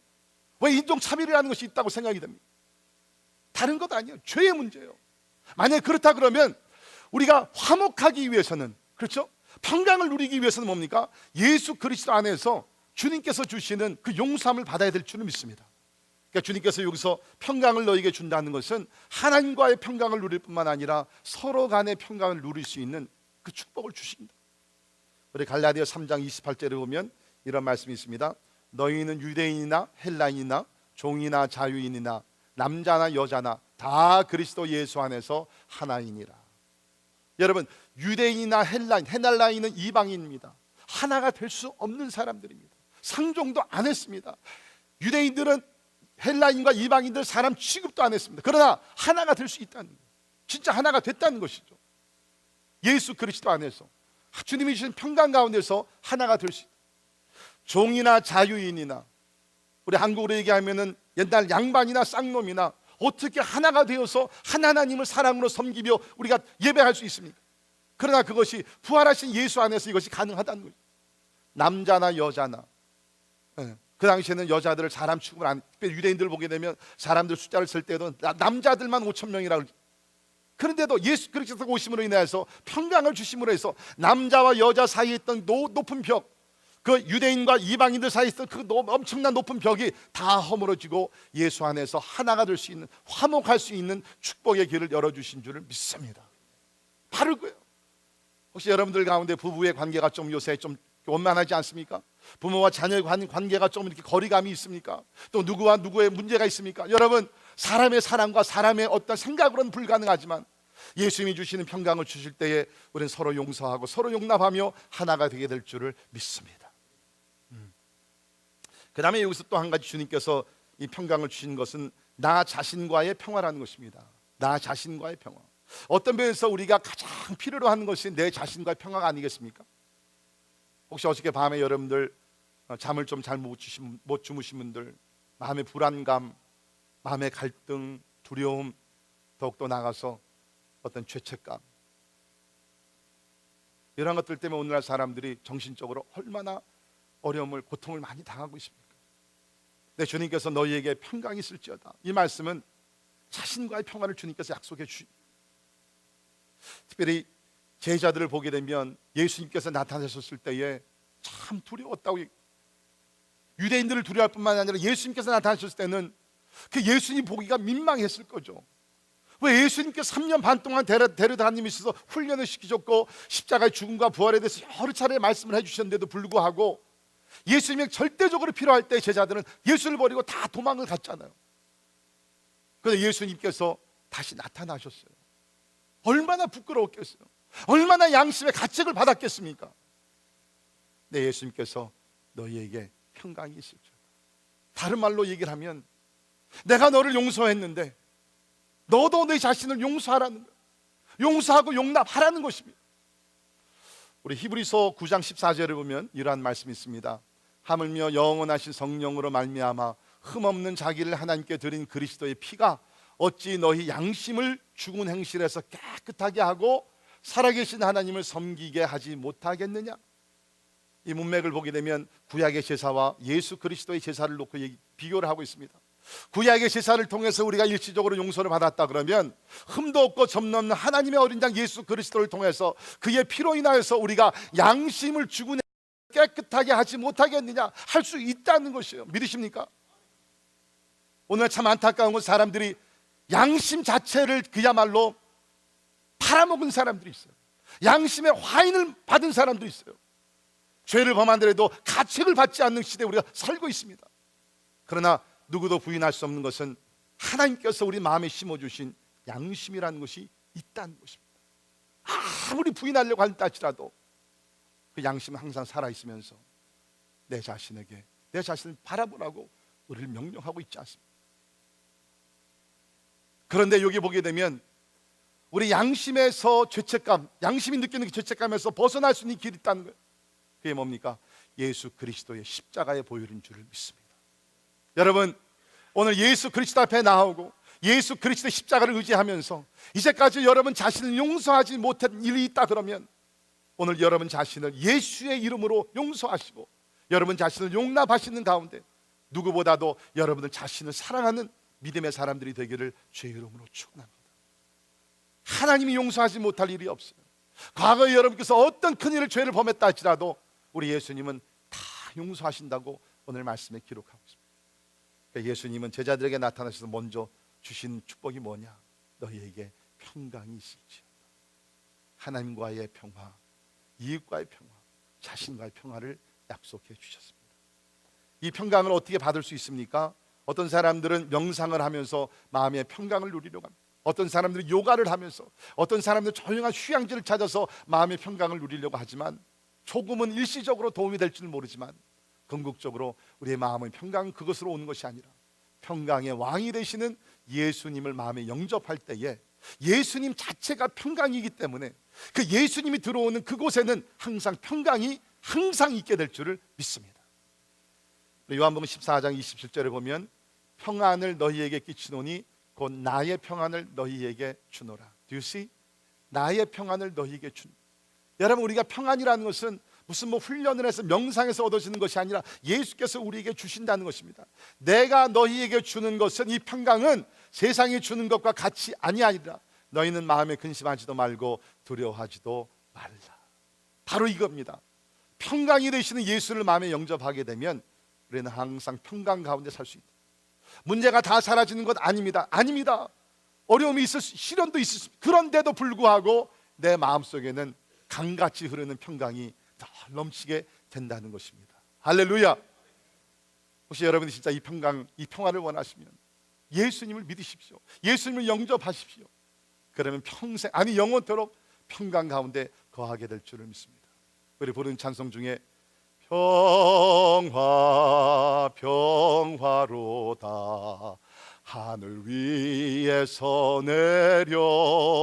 왜 인종차별이라는 것이 있다고 생각이 됩니다. 다른 것 아니에요. 죄의 문제예요. 만약에 그렇다 그러면 우리가 화목하기 위해서는, 그렇죠? 평강을 누리기 위해서는 뭡니까? 예수 그리스도 안에서 주님께서 주시는 그 용서함을 받아야 될 줄을 믿습니다. 그러니까 주님께서 여기서 평강을 너에게 준다는 것은 하나님과의 평강을 누릴 뿐만 아니라 서로 간의 평강을 누릴 수 있는 그 축복을 주신다. 우리 갈라디아 3장 28절에 보면 이런 말씀이 있습니다. 너희는 유대인이나 헬라인이나 종이나 자유인이나 남자나 여자나 다 그리스도 예수 안에서 하나이니라. 여러분, 유대인이나 헬라인은 이방인입니다. 하나가 될 수 없는 사람들입니다. 상종도 안 했습니다. 유대인들은 헬라인과 이방인들 사람 취급도 안 했습니다. 그러나 하나가 될 수 있다는 거예요. 진짜 하나가 됐다는 것이죠. 예수 그리스도 안에서 주님이 주신 평강 가운데서 하나가 될 수 있다. 종이나 자유인이나, 우리 한국으로 얘기하면은 옛날 양반이나 쌍놈이나 어떻게 하나가 되어서 하나님을 사랑으로 섬기며 우리가 예배할 수 있습니까? 그러나 그것이 부활하신 예수 안에서 이것이 가능하다는 거죠. 남자나 여자나, 그 당시에는 여자들을 사람 취급을 안, 유대인들을 보게 되면 사람들 숫자를 셀 때도 남자들만 5,000명이라고. 그런데도 예수 그리스도가 오심으로 인해서 평강을 주심으로 해서 남자와 여자 사이에 있던 높은 벽, 그 유대인과 이방인들 사이에 있던 그 엄청난 높은 벽이 다 허물어지고 예수 안에서 하나가 될 수 있는, 화목할 수 있는 축복의 길을 열어주신 줄을 믿습니다. 바로 그예요. 혹시 여러분들 가운데 부부의 관계가 좀 요새 좀 원만하지 않습니까? 부모와 자녀의 관계가 좀 이렇게 거리감이 있습니까? 또 누구와 누구의 문제가 있습니까? 여러분, 사람의 사랑과 사람의 어떤 생각으로는 불가능하지만 예수님이 주시는 평강을 주실 때에 우리는 서로 용서하고 서로 용납하며 하나가 되게 될 줄을 믿습니다. 그 다음에 여기서 또 한 가지 주님께서 이 평강을 주신 것은 나 자신과의 평화라는 것입니다. 나 자신과의 평화. 어떤 면에서 우리가 가장 필요로 하는 것이 내 자신과의 평화가 아니겠습니까? 혹시 어저께 밤에 여러분들 잠을 좀 잘 못 주무신 분들, 마음의 불안감, 마음의 갈등, 두려움, 더욱더 나가서 어떤 죄책감, 이런 것들 때문에 오늘날 사람들이 정신적으로 얼마나 어려움을, 고통을 많이 당하고 있습니까? 내 주님께서 너희에게 평강이 있을지어다. 이 말씀은 자신과의 평화를 주님께서 약속해 주십니다. 특별히 제자들을 보게 되면 예수님께서 나타나셨을 때에 참 두려웠다고. 유대인들을 두려워할 뿐만 아니라 예수님께서 나타나셨을 때는 그 예수님 보기가 민망했을 거죠. 왜? 예수님께서 3년 반 동안 데려다니면서 훈련을 시키셨고 십자가의 죽음과 부활에 대해서 여러 차례 말씀을 해주셨는데도 불구하고 예수님이 절대적으로 필요할 때 제자들은 예수를 버리고 다 도망을 갔잖아요. 그런데 예수님께서 다시 나타나셨어요. 얼마나 부끄러웠겠어요. 얼마나 양심의 가책을 받았겠습니까? 네, 예수님께서 너희에게 평강이 있을 줄. 다른 말로 얘기를 하면 내가 너를 용서했는데 너도 내 자신을 용서하라는 거예요. 용서하고 용납하라는 것입니다. 우리 히브리서 9장 14절에 보면 이러한 말씀이 있습니다. 하물며 영원하신 성령으로 말미암아 흠없는 자기를 하나님께 드린 그리스도의 피가 어찌 너희 양심을 죽은 행실에서 깨끗하게 하고 살아계신 하나님을 섬기게 하지 못하겠느냐. 이 문맥을 보게 되면 구약의 제사와 예수 그리스도의 제사를 놓고 비교를 하고 있습니다. 구약의 제사를 통해서 우리가 일시적으로 용서를 받았다 그러면 흠도 없고 점도 없는 하나님의 어린 양 예수 그리스도를 통해서 그의 피로 인하여서 우리가 양심을 죽은 깨끗하게 하지 못하겠느냐, 할 수 있다는 것이에요. 믿으십니까? 오늘 참 안타까운 건 사람들이 양심 자체를 그야말로 팔아먹은 사람들이 있어요. 양심의 화인을 받은 사람도 있어요. 죄를 범한더라도 가책을 받지 않는 시대에 우리가 살고 있습니다. 그러나 누구도 부인할 수 없는 것은 하나님께서 우리 마음에 심어주신 양심이라는 것이 있다는 것입니다. 아무리 부인하려고 한다 할지라도 그 양심은 항상 살아있으면서 내 자신에게 내 자신을 바라보라고 우리를 명령하고 있지 않습니다. 그런데 여기 보게 되면 우리 양심에서 죄책감, 양심이 느끼는 그 죄책감에서 벗어날 수 있는 길이 있다는 거예요. 그게 뭡니까? 예수 그리스도의 십자가의 보혈인 줄을 믿습니다. 여러분, 오늘 예수 그리스도 앞에 나오고 예수 그리스도의 십자가를 의지하면서 이제까지 여러분 자신을 용서하지 못한 일이 있다 그러면 오늘 여러분 자신을 예수의 이름으로 용서하시고 여러분 자신을 용납하시는 가운데 누구보다도 여러분들 자신을 사랑하는 믿음의 사람들이 되기를 주의 이름으로 축원합니다. 하나님이 용서하지 못할 일이 없어요. 과거에 여러분께서 어떤 큰일을 죄를 범했다 할지라도 우리 예수님은 다 용서하신다고 오늘 말씀에 기록하고 있습니다. 그러니까 예수님은 제자들에게 나타나셔서 먼저 주신 축복이 뭐냐? 너희에게 평강이 있을지어다. 하나님과의 평화, 이웃과의 평화, 자신과의 평화를 약속해 주셨습니다. 이 평강을 어떻게 받을 수 있습니까? 어떤 사람들은 명상을 하면서 마음의 평강을 누리려고 합니다. 어떤 사람들은 요가를 하면서, 어떤 사람들은 조용한 휴양지를 찾아서 마음의 평강을 누리려고 하지만 조금은 일시적으로 도움이 될지는 모르지만 궁극적으로 우리의 마음의 평강은 그것으로 오는 것이 아니라 평강의 왕이 되시는 예수님을 마음에 영접할 때에 예수님 자체가 평강이기 때문에 그 예수님이 들어오는 그곳에는 항상 평강이 항상 있게 될 줄을 믿습니다. 요한복음 14장 27절에 보면 평안을 너희에게 끼치노니 곧 나의 평안을 너희에게 주노라. Do you see? 나의 평안을 너희에게 준. 여러분, 우리가 평안이라는 것은 무슨 훈련을 해서 명상에서 얻어지는 것이 아니라 예수께서 우리에게 주신다는 것입니다. 내가 너희에게 주는 것은, 이 평강은 세상이 주는 것과 같이 아니하리라. 너희는 마음에 근심하지도 말고 두려워하지도 말라. 바로 이겁니다. 평강이 되시는 예수를 마음에 영접하게 되면 우리는 항상 평강 가운데 살 수 있다. 문제가 다 사라지는 것 아닙니다. 아닙니다. 어려움이 있을 수, 시련도 있을 수, 그런데도 불구하고 내 마음속에는 강같이 흐르는 평강이 더 넘치게 된다는 것입니다. 할렐루야. 혹시 여러분이 진짜 이 평강, 이 평화를 원하시면 예수님을 믿으십시오. 예수님을 영접하십시오. 그러면 평생, 아니 영원토록 평강 가운데 거하게 될 줄을 믿습니다. 우리 부르는 찬송 중에 평화 평화로다 하늘 위에서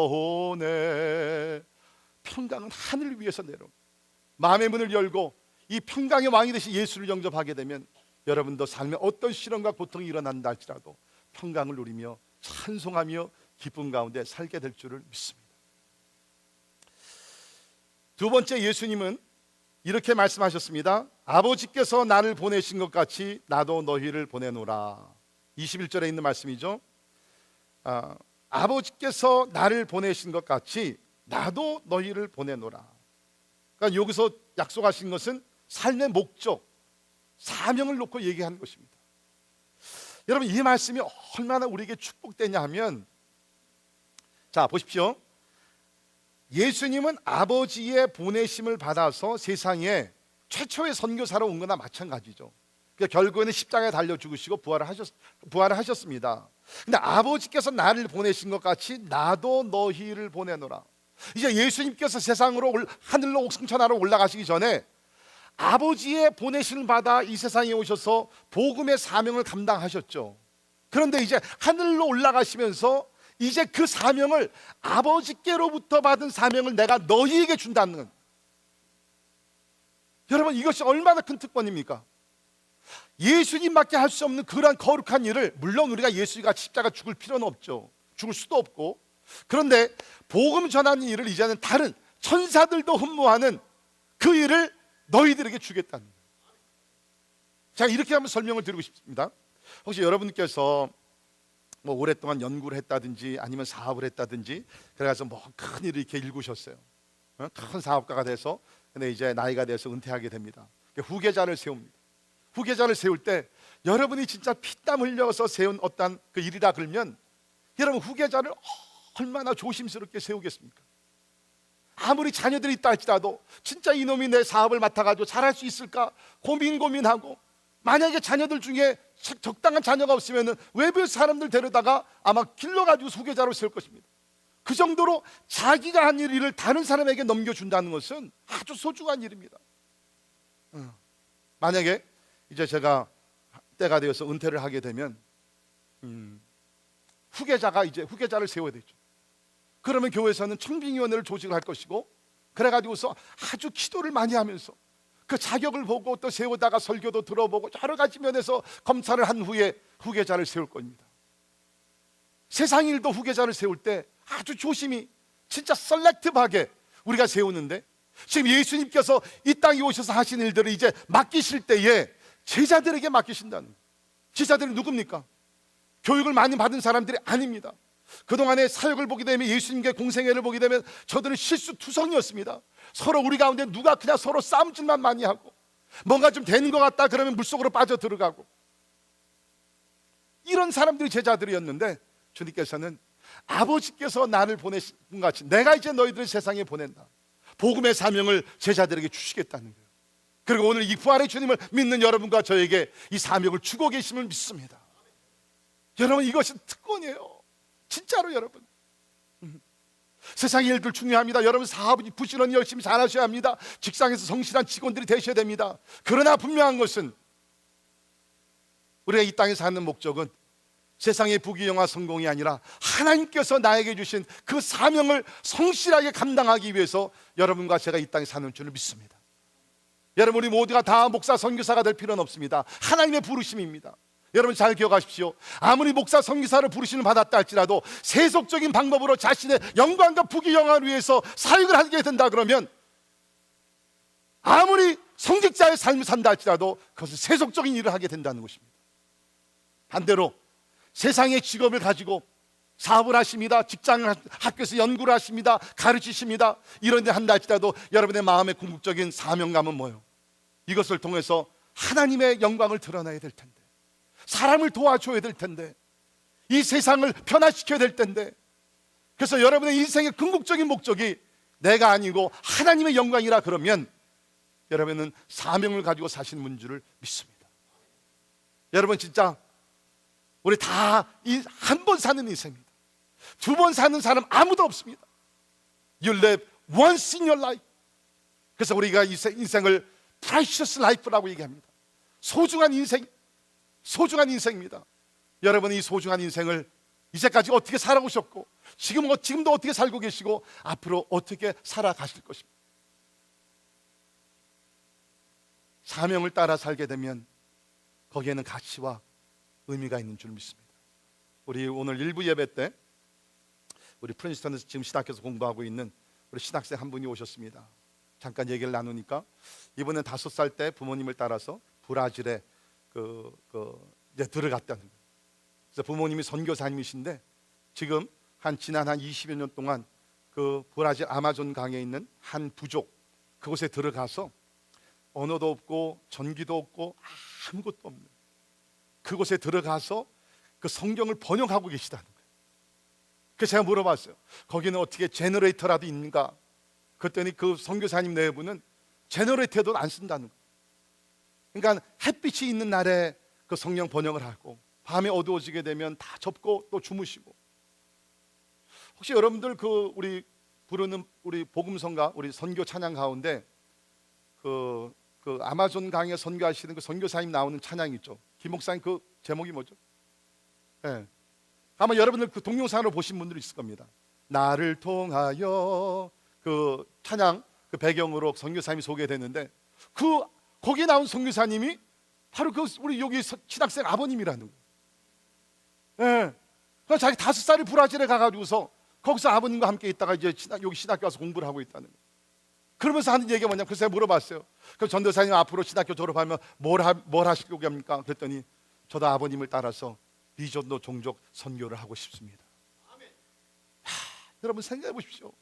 내려오네. 평강은 하늘 위에서 내려옵니다. 마음의 문을 열고 이 평강의 왕이 되신 예수를 영접하게 되면 여러분도 삶에 어떤 시련과 고통이 일어난다 할지라도 평강을 누리며 찬송하며 기쁨 가운데 살게 될 줄을 믿습니다. 두 번째, 예수님은 이렇게 말씀하셨습니다. 아버지께서 나를 보내신 것 같이 나도 너희를 보내노라. 21절에 있는 말씀이죠. 아버지께서 나를 보내신 것 같이 나도 너희를 보내노라. 그러니까 여기서 약속하신 것은 삶의 목적, 사명을 놓고 얘기하는 것입니다. 여러분, 이 말씀이 얼마나 우리에게 축복되냐 하면, 자 보십시오. 예수님은 아버지의 보내심을 받아서 세상에 최초의 선교사로 온 거나 마찬가지죠. 그러니까 결국에는 십자가에 달려 죽으시고 부활을 하셨습니다. 근데 아버지께서 나를 보내신 것 같이 나도 너희를 보내노라. 이제 예수님께서 세상으로 하늘로 옥승천하러 올라가시기 전에 아버지의 보내심을 받아 이 세상에 오셔서 복음의 사명을 감당하셨죠. 그런데 이제 하늘로 올라가시면서 이제 그 사명을, 아버지께로부터 받은 사명을 내가 너희에게 준다는, 여러분 이것이 얼마나 큰 특권입니까? 예수님밖에 할 수 없는 그러한 거룩한 일을, 물론 우리가 예수가 십자가 죽을 필요는 없죠. 죽을 수도 없고. 그런데 복음 전하는 일을 이제는 다른 천사들도 흠모하는 그 일을 너희들에게 주겠다는 거예요. 제가 이렇게 한번 설명을 드리고 싶습니다. 혹시 여러분께서 뭐 오랫동안 연구를 했다든지 아니면 사업을 했다든지 그래서 뭐 큰 일을 이렇게 일구셨어요. 큰 사업가가 돼서 근데 이제 나이가 돼서 은퇴하게 됩니다. 후계자를 세웁니다. 후계자를 세울 때 여러분이 진짜 피땀 흘려서 세운 어떤 그 일이라 그러면 여러분 후계자를 얼마나 조심스럽게 세우겠습니까? 아무리 자녀들이 있다 할지라도 진짜 이놈이 내 사업을 맡아가지고 잘할 수 있을까 고민하고, 만약에 자녀들 중에 적당한 자녀가 없으면 외부 사람들 데려다가 아마 길러가지고 후계자로 세울 것입니다. 그 정도로 자기가 한 일을 다른 사람에게 넘겨준다는 것은 아주 소중한 일입니다. 만약에 이제 제가 때가 되어서 은퇴를 하게 되면 후계자가 이제 후계자를 세워야 되죠. 그러면 교회에서는 청빙위원회를 조직을 할 것이고, 그래가지고서 아주 기도를 많이 하면서 그 자격을 보고 또 세우다가 설교도 들어보고 여러 가지 면에서 검사를 한 후에 후계자를 세울 겁니다. 세상 일도 후계자를 세울 때 아주 조심히 진짜 셀렉티브하게 우리가 세우는데, 지금 예수님께서 이 땅에 오셔서 하신 일들을 이제 맡기실 때에 제자들에게 맡기신다는 거예요. 제자들이 누굽니까? 교육을 많이 받은 사람들이 아닙니다. 그동안의 사역을 보게 되면, 예수님께 공생애를 보게 되면 저들은 실수투성이었습니다. 서로 우리 가운데 누가 그냥 서로 싸움질만 많이 하고, 뭔가 좀 되는 것 같다 그러면 물속으로 빠져 들어가고, 이런 사람들이 제자들이었는데 주님께서는 아버지께서 나를 보내신 것 같이 내가 이제 너희들을 세상에 보낸다, 복음의 사명을 제자들에게 주시겠다는 거예요. 그리고 오늘 이 부활의 주님을 믿는 여러분과 저에게 이 사명을 주고 계심을 믿습니다. 여러분, 이것은 특권이에요. 진짜로 여러분. 세상의 일들 중요합니다. 여러분 사업 부지런히 열심히 잘하셔야 합니다. 직장에서 성실한 직원들이 되셔야 됩니다. 그러나 분명한 것은 우리가 이 땅에 사는 목적은 세상의 부귀영화 성공이 아니라 하나님께서 나에게 주신 그 사명을 성실하게 감당하기 위해서 여러분과 제가 이 땅에 사는 줄을 믿습니다. 여러분, 우리 모두가 다 목사 선교사가 될 필요는 없습니다. 하나님의 부르심입니다. 여러분 잘 기억하십시오. 아무리 목사 선교사를 부르심을 받았다 할지라도 세속적인 방법으로 자신의 영광과 부귀영화를 위해서 사역을 하게 된다 그러면, 아무리 성직자의 삶을 산다 할지라도 그것은 세속적인 일을 하게 된다는 것입니다. 반대로 세상의 직업을 가지고 사업을 하십니다. 직장을 학교에서 연구를 하십니다. 가르치십니다. 이런 데 한다 할지라도 여러분의 마음의 궁극적인 사명감은 뭐예요? 이것을 통해서 하나님의 영광을 드러내야 될 텐데, 사람을 도와줘야 될 텐데, 이 세상을 변화시켜야 될 텐데, 그래서 여러분의 인생의 궁극적인 목적이 내가 아니고 하나님의 영광이라 그러면 여러분은 사명을 가지고 사시는 분 줄을 믿습니다. 여러분 진짜 우리 다 한 번 사는 인생입니다. 두 번 사는 사람 아무도 없습니다. You live once in your life. 그래서 우리가 인생을 precious life라고 얘기합니다. 소중한 인생, 소중한 인생입니다. 여러분이 이 소중한 인생을 이제까지 어떻게 살아오셨고, 지금도 어떻게 살고 계시고, 앞으로 어떻게 살아가실 것입니다. 사명을 따라 살게 되면 거기에는 가치와 의미가 있는 줄 믿습니다. 우리 오늘 일부 예배 때 우리 프린스턴에서 지금 신학교에서 공부하고 있는 우리 신학생 한 분이 오셨습니다. 잠깐 얘기를 나누니까 이번엔 5살 때 부모님을 따라서 브라질에 이제 들어갔다는 거예요. 그래서 부모님이 선교사님이신데 지금 지난 한 20여 년 동안 그 브라질 아마존 강에 있는 한 부족, 그곳에 들어가서 언어도 없고 전기도 없고 아무것도 없는 그곳에 들어가서 그 성경을 번역하고 계시다는 거예요. 그래서 제가 물어봤어요. 거기는 어떻게 제너레이터라도 있는가? 그랬더니 그 선교사님 내부는 제너레이터도 안 쓴다는 거예요. 그러니까 햇빛이 있는 날에 그 성경 번역을 하고 밤에 어두워지게 되면 다 접고 또 주무시고. 혹시 여러분들 그 우리 부르는 우리 복음성가 우리 선교 찬양 가운데 그 아마존 강에 선교하시는 그 선교사님 나오는 찬양 있죠. 김 목사님 그 제목이 뭐죠? 네. 아마 여러분들 그 동영상으로 보신 분들이 있을 겁니다. 나를 통하여 그 찬양 그 배경으로 선교사님이 소개됐는데 거기에 나온 선교사님이 바로 그 우리 여기 신학생 아버님이라는 거예요. 예. 그래서 자기 5살이 브라질에 가가지고서 거기서 아버님과 함께 있다가 이제 여기 신학교 와서 공부를 하고 있다는 거예요. 그러면서 하는 얘기가 뭐냐면, 그래서 제가 물어봤어요. 그 전도사님 앞으로 신학교 졸업하면 뭘 하실 겁니까? 그랬더니 저도 아버님을 따라서 비전도 종족 선교를 하고 싶습니다. 여러분 생각해 보십시오.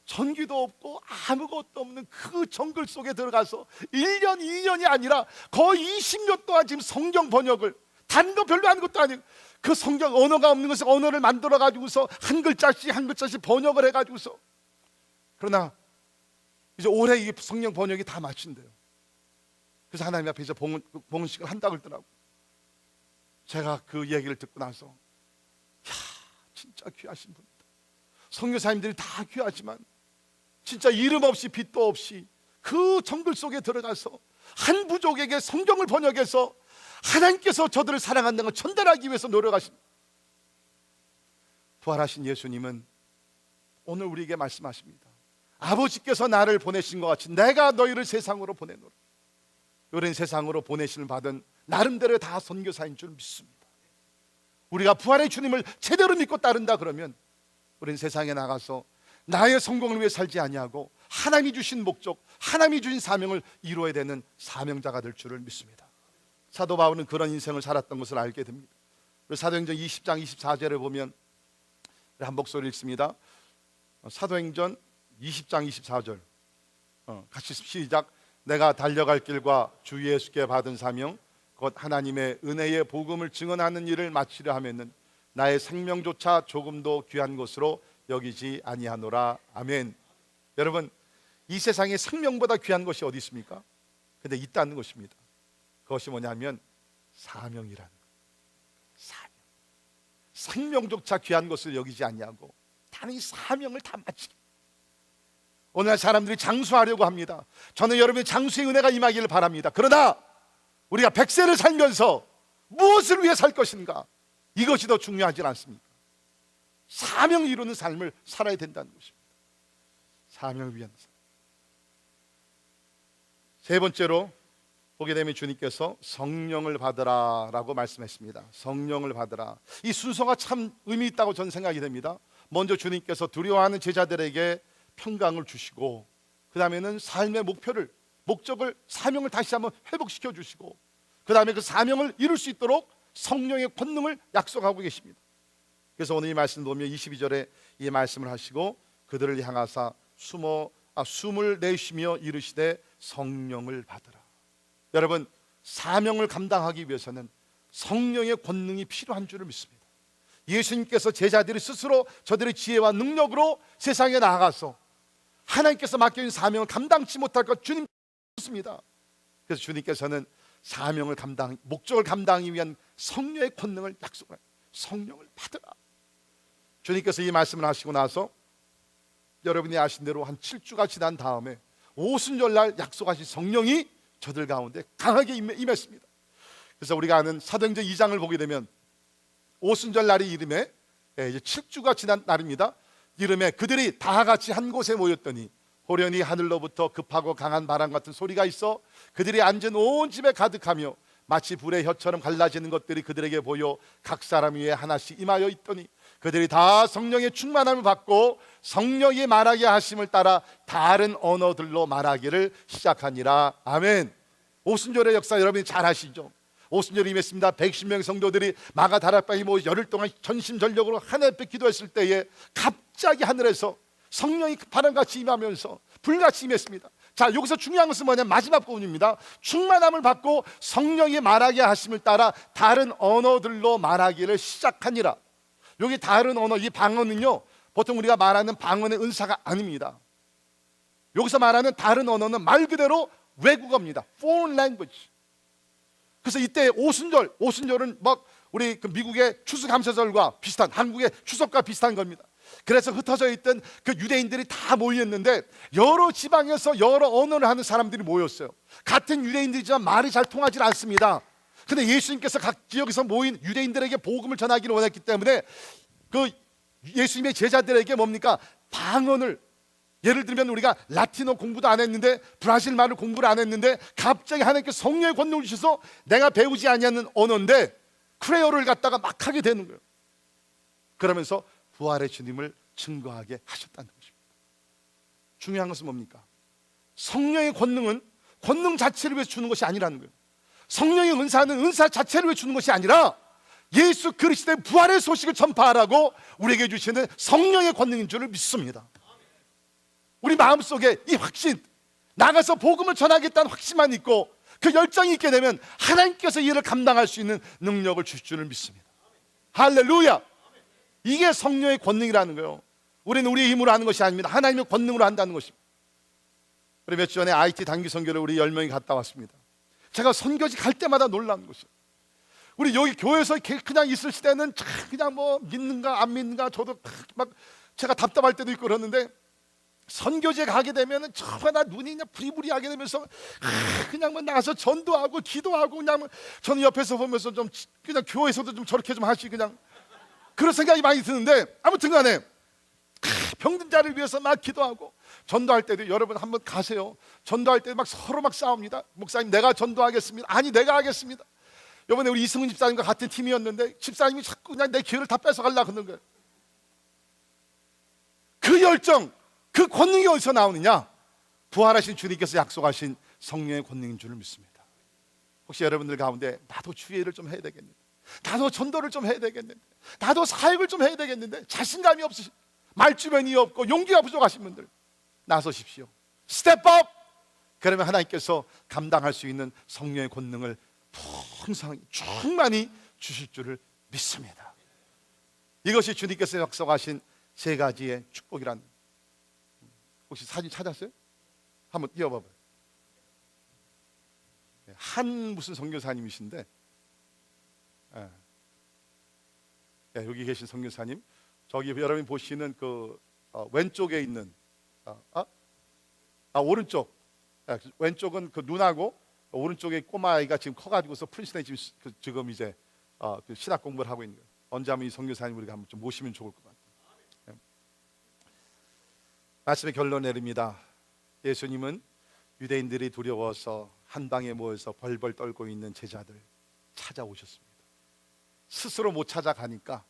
전기도 없고 아무것도 없는 그 정글 속에 들어가서 1년 2년이 아니라 거의 20년 동안 지금 성경 번역을, 다른 거 별로 하는 것도 아니고 그 성경 언어가 없는 것을 언어를 만들어 가지고서 한 글자씩 한 글자씩 번역을 해 가지고서, 그러나 이제 올해 이 성경 번역이 다 마친대요. 그래서 하나님 앞에 이제 봉헌식을 한다고 그러더라고. 제가 그 얘기를 듣고 나서, 야, 진짜 귀하신 분이다. 선교사님들이 다 귀하지만 진짜 이름 없이 빛도 없이 그 정글 속에 들어가서 한 부족에게 성경을 번역해서 하나님께서 저들을 사랑한다는 걸 전달하기 위해서 노력하신 부활하신 예수님은 오늘 우리에게 말씀하십니다. 아버지께서 나를 보내신 것 같이 내가 너희를 세상으로 보내노라. 이런 세상으로 보내심을 받은 나름대로 다 선교사인 줄 믿습니다. 우리가 부활의 주님을 제대로 믿고 따른다 그러면 우리는 세상에 나가서 나의 성공을 위해 살지 아니하고 하나님이 주신 목적, 하나님이 주신 사명을 이루어야 되는 사명자가 될 줄을 믿습니다. 사도 바울은 그런 인생을 살았던 것을 알게 됩니다. 사도행전 20장 24절에 보면 한 목소리 읽습니다. 사도행전 20장 24절 같이 시작. 내가 달려갈 길과 주 예수께 받은 사명 곧 하나님의 은혜의 복음을 증언하는 일을 마치려 하면은 나의 생명조차 조금도 귀한 것으로 여기지 아니하노라. 아멘. 여러분, 이 세상에 생명보다 귀한 것이 어디 있습니까? 근데 있다는 것입니다. 그것이 뭐냐면 사명이라는 거예요. 사명. 생명조차 귀한 것을 여기지 아니하고 다른 이 사명을 다 마치게. 오늘날 사람들이 장수하려고 합니다. 저는 여러분의 장수의 은혜가 임하기를 바랍니다. 그러나 우리가 100세를 살면서 무엇을 위해 살 것인가? 이것이 더 중요하지 않습니까? 사명을 이루는 삶을 살아야 된다는 것입니다. 사명을 위한 삶. 세 번째로 보게 되면 주님께서 성령을 받으라 라고 말씀했습니다. 성령을 받으라. 이 순서가 참 의미 있다고 저는 생각이 됩니다. 먼저 주님께서 두려워하는 제자들에게 평강을 주시고, 그 다음에는 삶의 목적을, 사명을 다시 한번 회복시켜 주시고, 그 다음에 그 사명을 이룰 수 있도록 성령의 권능을 약속하고 계십니다. 그래서 오늘 이 말씀 보면 22절에 이 말씀을 하시고 그들을 향하사 숨을 내쉬며 이르시되 성령을 받으라. 여러분, 사명을 감당하기 위해서는 성령의 권능이 필요한 줄을 믿습니다. 예수님께서 제자들이 스스로 저들의 지혜와 능력으로 세상에 나아가서 하나님께서 맡겨진 사명을 감당치 못할 것 주님 믿습니다. 그래서 주님께서는 사명을 목적을 감당하기 위한 성령의 권능을 약속하여 성령을 받으라. 주님께서 이 말씀을 하시고 나서 여러분이 아신 대로 한 7주가 지난 다음에 오순절날 약속하신 성령이 저들 가운데 강하게 임했습니다. 그래서 우리가 아는 사도행전 2장을 보게 되면 오순절날이 이름에 이제 7주가 지난 날입니다. 이름에 그들이 다 같이 한 곳에 모였더니 호련히 하늘로부터 급하고 강한 바람 같은 소리가 있어 그들이 앉은 온 집에 가득하며 마치 불의 혀처럼 갈라지는 것들이 그들에게 보여 각 사람 위에 하나씩 임하여 있더니 그들이 다 성령의 충만함을 받고 성령이 말하게 하심을 따라 다른 언어들로 말하기를 시작하니라. 아멘. 오순절의 역사 여러분이 잘 아시죠? 오순절이 임했습니다. 110명 성도들이 마가 다락방에 모여 열흘 동안 전심전력으로 하나님 앞에 기도했을 때에 갑자기 하늘에서 성령이 바람같이 임하면서 불같이 임했습니다. 자, 여기서 중요한 것은 뭐냐면 마지막 부분입니다. 충만함을 받고 성령이 말하게 하심을 따라 다른 언어들로 말하기를 시작하니라. 여기 다른 언어, 이 방언은요 보통 우리가 말하는 방언의 은사가 아닙니다. 여기서 말하는 다른 언어는 말 그대로 외국어입니다. Foreign language. 그래서 이때 오순절은 막 우리 그 미국의 추수감사절과 비슷한, 한국의 추석과 비슷한 겁니다. 그래서 흩어져 있던 그 유대인들이 다 모였는데 여러 지방에서 여러 언어를 하는 사람들이 모였어요. 같은 유대인들이지만 말이 잘 통하지 않습니다. 근데 예수님께서 각 지역에서 모인 유대인들에게 복음을 전하기를 원했기 때문에 그 예수님의 제자들에게 뭡니까? 방언을 예를 들면 우리가 라틴어 공부도 안 했는데, 브라질 말을 공부를 안 했는데 갑자기 하나님께서 성령의 권능을 주셔서 내가 배우지 아니하는 언어인데 크레올을 갖다가 막 하게 되는 거예요. 그러면서 부활의 주님을 증거하게 하셨다는 것입니다. 중요한 것은 뭡니까? 성령의 권능은 권능 자체를 위해서 주는 것이 아니라는 거예요. 성령의 은사는 은사 자체를 위해서 주는 것이 아니라 예수 그리스도의 부활의 소식을 전파하라고 우리에게 주시는 성령의 권능인 줄을 믿습니다. 우리 마음속에 이 확신, 나가서 복음을 전하겠다는 확신만 있고 그 열정이 있게 되면 하나님께서 이 일을 감당할 수 있는 능력을 주실 줄을 믿습니다. 할렐루야! 이게 성령의 권능이라는 거예요. 우리는 우리의 힘으로 하는 것이 아닙니다. 하나님의 권능으로 한다는 것입니다. 우리 몇 주 전에 IT 단기 선교를 우리 10명이 갔다 왔습니다. 제가 선교지 갈 때마다 놀라는 것이에요. 우리 여기 교회에서 그냥 있을 때는 그냥 뭐 믿는가 안 믿는가 저도 막 제가 답답할 때도 있고 그러는데, 선교지에 가게 되면은 정말 나 눈이 그냥 부리부리하게 되면서 그냥 뭐 나가서 전도하고 기도하고 그냥 뭐 저는 옆에서 보면서 좀 그냥 교회에서도 좀 저렇게 좀 하시 그냥 그런 생각이 많이 드는데, 아무튼간에 병든 자를 위해서 막 기도하고 전도할 때도 여러분 한번 가세요. 전도할 때 막 서로 막 싸웁니다. 목사님 내가 전도하겠습니다. 아니 내가 하겠습니다. 이번에 우리 이승훈 집사님과 같은 팀이었는데 집사님이 자꾸 그냥 내 기회를 다 뺏어가려고 하는 거예요. 그 열정, 그 권능이 어디서 나오느냐? 부활하신 주님께서 약속하신 성령의 권능인 줄을 믿습니다. 혹시 여러분들 가운데 나도 주의를 좀 해야 되겠는데, 나도 전도를 좀 해야 되겠는데, 나도 사역을 좀 해야 되겠는데 자신감이 없으신, 말주변이 없고 용기가 부족하신 분들 나서십시오. 스텝업! 그러면 하나님께서 감당할 수 있는 성령의 권능을 풍성히 충만히 주실 줄을 믿습니다. 이것이 주님께서 약속하신 세 가지의 축복이란. 혹시 사진 찾았어요? 한번 띄워봐봐요. 한 무슨 선교사님이신데, 여기 계신 선교사님, 저기 여러분이 보시는 그 왼쪽에 있는 오른쪽, 왼쪽은 그 눈하고 오른쪽에 꼬마아이가 지금 커가지고서 프린스턴에 지금 이제 그 신학 공부를 하고 있는 거예요. 언제 한번 이 선교사님 우리가 한번 좀 모시면 좋을 것 같아요. 말씀의 결론 내립니다. 예수님은 유대인들이 두려워서 한 방에 모여서 벌벌 떨고 있는 제자들 찾아오셨습니다. 스스로 못 찾아가니까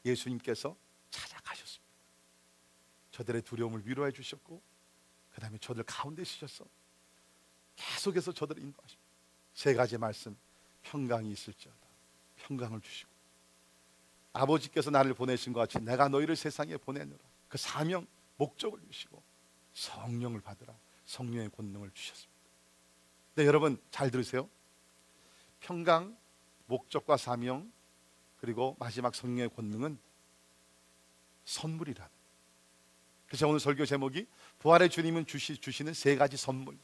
예수님께서 찾아가셨습니다. 저들의 두려움을 위로해 주셨고, 그 다음에 저들 가운데 쓰셔서 계속해서 저들을 인도하십니다. 세 가지 말씀, 평강이 있을지어다. 평강을 주시고, 아버지께서 나를 보내신 것 같이 내가 너희를 세상에 보내노라. 그 사명, 목적을 주시고, 성령을 받으라. 성령의 권능을 주셨습니다. 네, 여러분 잘 들으세요. 평강, 목적과 사명, 그리고 마지막 성령의 권능은 선물이라는. 그래서 오늘 설교 제목이 부활의 주님은 주시는 세 가지 선물.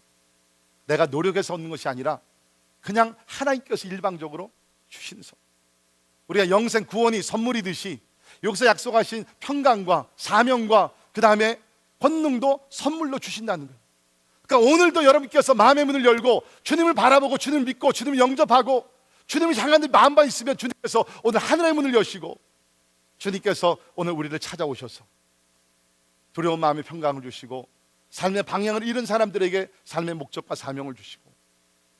내가 노력해서 얻는 것이 아니라 그냥 하나님께서 일방적으로 주시는 선물. 우리가 영생 구원이 선물이듯이 여기서 약속하신 평강과 사명과 그 다음에 권능도 선물로 주신다는 거예요. 그러니까 오늘도 여러분께서 마음의 문을 열고 주님을 바라보고 주님을 믿고 주님을 영접하고 주님을 향하는 마음만 있으면 주님께서 오늘 하늘의 문을 여시고, 주님께서 오늘 우리를 찾아오셔서 두려운 마음의 평강을 주시고, 삶의 방향을 잃은 사람들에게 삶의 목적과 사명을 주시고,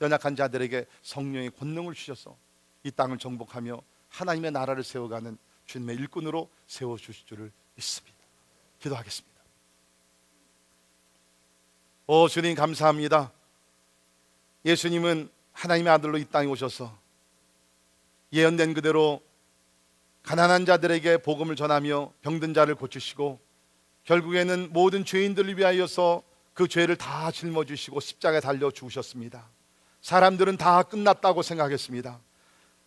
연약한 자들에게 성령의 권능을 주셔서 이 땅을 정복하며 하나님의 나라를 세워가는 주님의 일꾼으로 세워주실 줄을 믿습니다. 기도하겠습니다. 오 주님 감사합니다. 예수님은 하나님의 아들로 이 땅에 오셔서 예언된 그대로 가난한 자들에게 복음을 전하며 병든 자를 고치시고, 결국에는 모든 죄인들을 위하여서 그 죄를 다 짊어지시고 십자가에 달려 죽으셨습니다. 사람들은 다 끝났다고 생각했습니다.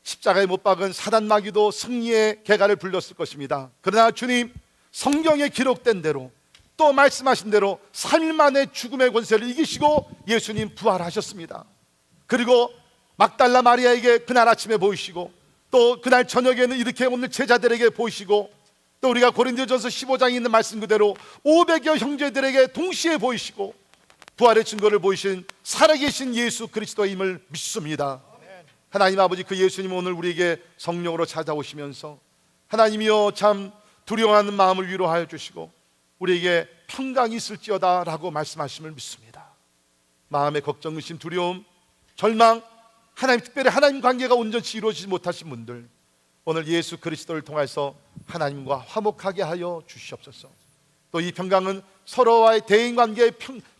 십자가에 못 박은 사단 마귀도 승리의 개가를 불렀을 것입니다. 그러나 주님, 성경에 기록된 대로 또 말씀하신 대로 3일 만에 죽음의 권세를 이기시고 예수님 부활하셨습니다. 그리고 막달라 마리아에게 그날 아침에 보이시고, 또 그날 저녁에는 이렇게 오늘 제자들에게 보이시고, 또 우리가 고린도전서 15장에 있는 말씀 그대로 500여 형제들에게 동시에 보이시고 부활의 증거를 보이신 살아계신 예수 그리스도임을 믿습니다. 하나님 아버지, 그 예수님 오늘 우리에게 성령으로 찾아오시면서 하나님이여 참 두려워하는 마음을 위로하여 주시고, 우리에게 평강이 있을지어다 라고 말씀하심을 믿습니다. 마음의 걱정, 의심, 두려움, 절망, 특별히 하나님 관계가 온전히 이루어지지 못하신 분들, 오늘 예수 그리스도를 통해서 하나님과 화목하게 하여 주시옵소서. 또 이 평강은 서로와의 대인관계의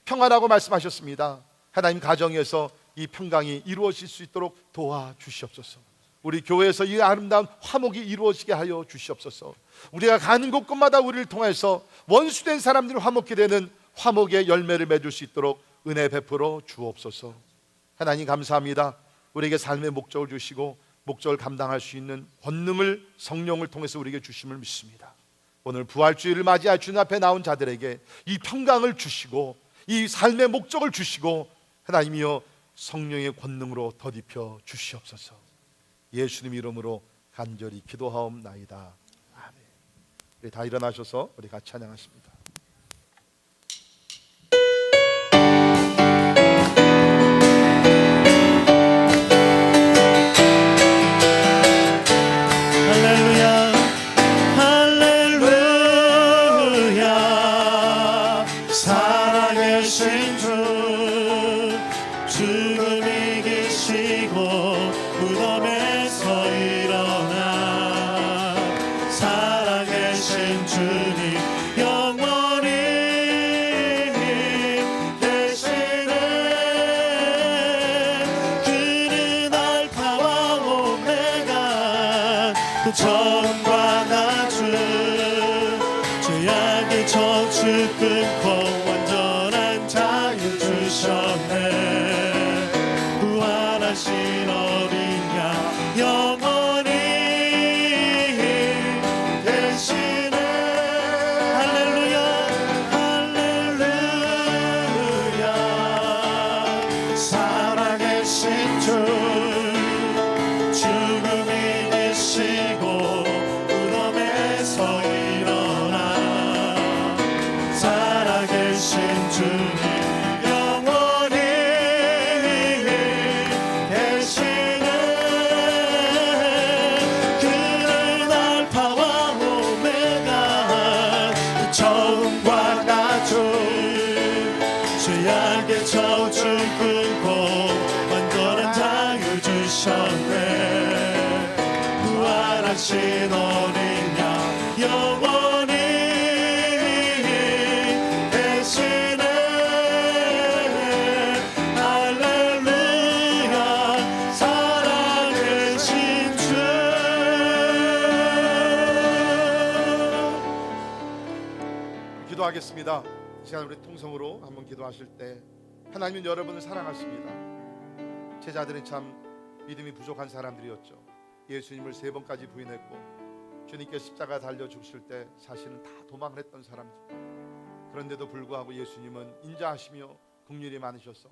평화라고 말씀하셨습니다. 하나님 가정에서 이 평강이 이루어질 수 있도록 도와주시옵소서. 우리 교회에서 이 아름다운 화목이 이루어지게 하여 주시옵소서. 우리가 가는 곳곳마다 우리를 통해서 원수된 사람들이 화목게 되는 화목의 열매를 맺을 수 있도록 은혜 베풀어 주옵소서. 하나님 감사합니다. 우리에게 삶의 목적을 주시고 목적을 감당할 수 있는 권능을 성령을 통해서 우리에게 주심을 믿습니다. 오늘 부활주의를 맞이할 주님 앞에 나온 자들에게 이 평강을 주시고 이 삶의 목적을 주시고 하나님이여 성령의 권능으로 덧입혀 주시옵소서. 예수님 이름으로 간절히 기도하옵나이다. 아멘. 우리 다 일어나셔서 우리 같이 찬양하십니다. 처음과 나중 죄악의 저주 끊고 완전한 자유 주셨네. 부활하신 어린 양 영원히 되시네. 할렐루야 할렐루야. 살아계신 주 죽음이 되시고 무덤에서 일어나 살아계신 주님 영원히 계시네. 그는 알파와 오메가 처음과 나중 죄악의 저주 끊고 완전한 자유 주셨네. 부활하신 어린 양 영원히 되시네. 할렐루야. 살아계신 주. 기도하겠습니다. 이 시간 우리 통성으로 한번 기도하실 때 하나님은 여러분을 사랑하십니다. 제자들은 참 믿음이 부족한 사람들이었죠. 예수님을 3번까지 부인했고 주님께 십자가 달려 죽으실 때 사실은 다 도망을 했던 사람입니다. 그런데도 불구하고 예수님은 인자하시며 긍휼이 많으셔서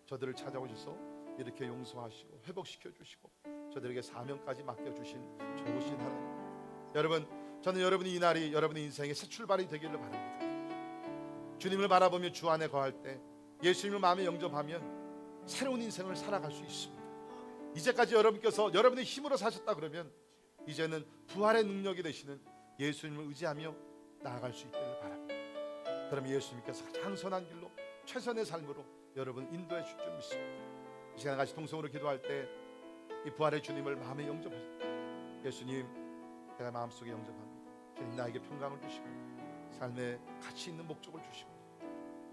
저들을 찾아오셔서 이렇게 용서하시고 회복시켜 주시고 저들에게 사명까지 맡겨주신 좋으신 하나님. 여러분, 저는 여러분이 이 날이 여러분의 인생의 새 출발이 되기를 바랍니다. 주님을 바라보며 주 안에 거할 때 예수님을 마음에 영접하면 새로운 인생을 살아갈 수 있습니다. 이제까지 여러분께서 여러분의 힘으로 사셨다 그러면 이제는 부활의 능력이 되시는 예수님을 의지하며 나아갈 수 있기를 바랍니다. 그럼 예수님께서 가장 선한 길로 최선의 삶으로 여러분 인도해 주실 줄 믿습니다. 이 시간 같이 동성으로 기도할 때 이 부활의 주님을 마음에 영접하십니다. 예수님, 내가 마음속에 영접합니다. 주님, 나에게 평강을 주시고 삶에 가치 있는 목적을 주시고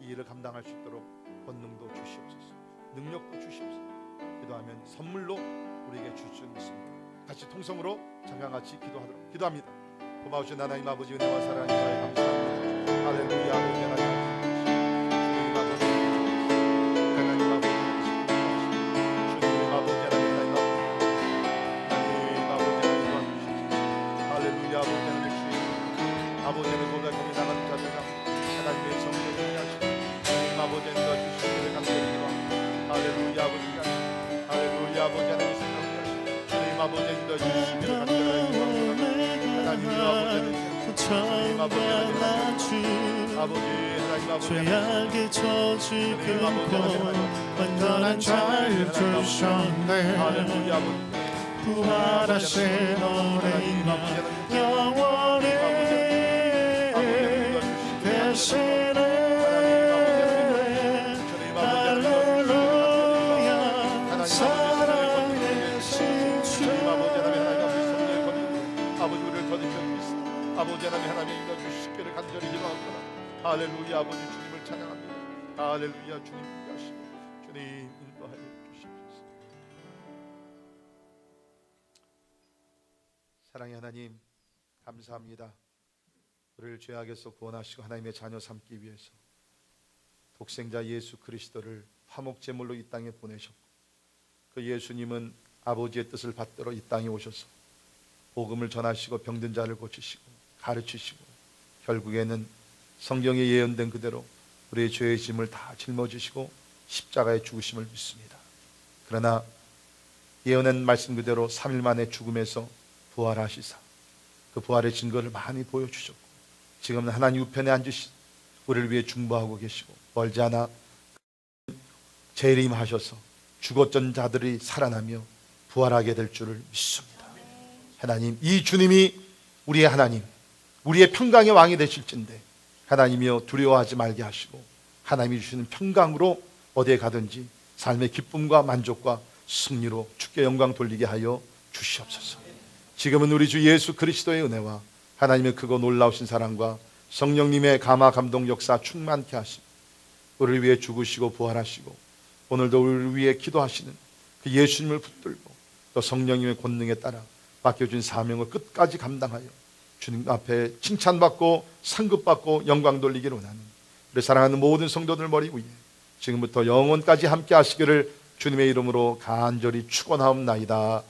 이 일을 감당할 수 있도록 권능도 주시옵소서, 능력도 주시옵소서. 기도하면 선물로 우리에게 주실 줄 믿습니다. 같이 통성으로 잠깐 같이 기도합니다. 고마우신 하나님 아버지, 은혜와 사랑에 감사합니다. 할렐루야. 하나님 아버지, 하나님 아버지, 주님 아버지, 하나님 아버지, 할렐루야. 아버지는 고백하며 나가는 자들과 하나님의 성령을 하시고 주님 아버지는 주시기를 감사드립니다. 할렐루야. 아버지, 할렐루야. 아버지 하나님 생각하시고 주님 아버지 인도해 주시기를 감사드립니다. 하나님 아버지는 주님 아버지 아버지 하나님 아버지 죄악의 저주 끊고 완전한 자유 주셨네. 할렐루야. 아버지 부활하신 어린 양 영원히 되시네. 아버지 우리를 더럽혀 주시옵소서. 아버지 하나님 인도주시기를 간절히 기도합니다. 할렐루야. 아버지 주님을 찬양합니다. 할렐루야. 주님 인도하시고 주님 인도하여 주시옵소서. 사랑의 하나님 감사합니다. 우리를 죄악에서 구원하시고 하나님의 자녀 삼기 위해서 독생자 예수 그리스도를 화목제물로 이 땅에 보내셨고, 그 예수님은 아버지의 뜻을 받들어 이 땅에 오셔서 복음을 전하시고 병든 자를 고치시고 가르치시고 결국에는 성경에 예언된 그대로 우리의 죄의 짐을 다 짊어지시고 십자가에 죽으심을 믿습니다. 그러나 예언한 말씀 그대로 3일 만에 죽음에서 부활하시사 그 부활의 증거를 많이 보여주셨고, 지금은 하나님 우편에 앉으신 우리를 위해 중보하고 계시고, 멀지 않아 재림하셔서 죽었던 자들이 살아나며 부활하게 될 줄을 믿습니다. 하나님, 이 주님이 우리의 하나님, 우리의 평강의 왕이 되실진데 하나님이여 두려워하지 말게 하시고 하나님이 주시는 평강으로 어디에 가든지 삶의 기쁨과 만족과 승리로 주께 영광 돌리게 하여 주시옵소서. 지금은 우리 주 예수 그리스도의 은혜와 하나님의 크고 놀라우신 사랑과 성령님의 감화 감동 역사 충만케 하시고 우리를 위해 죽으시고 부활하시고 오늘도 우리를 위해 기도하시는 그 예수님을 붙들고 또 성령님의 권능에 따라 맡겨준 사명을 끝까지 감당하여 주님 앞에 칭찬받고 상급받고 영광 돌리기를 원하는 우리 사랑하는 모든 성도들 머리 위에 지금부터 영원까지 함께 하시기를 주님의 이름으로 간절히 축원하옵나이다.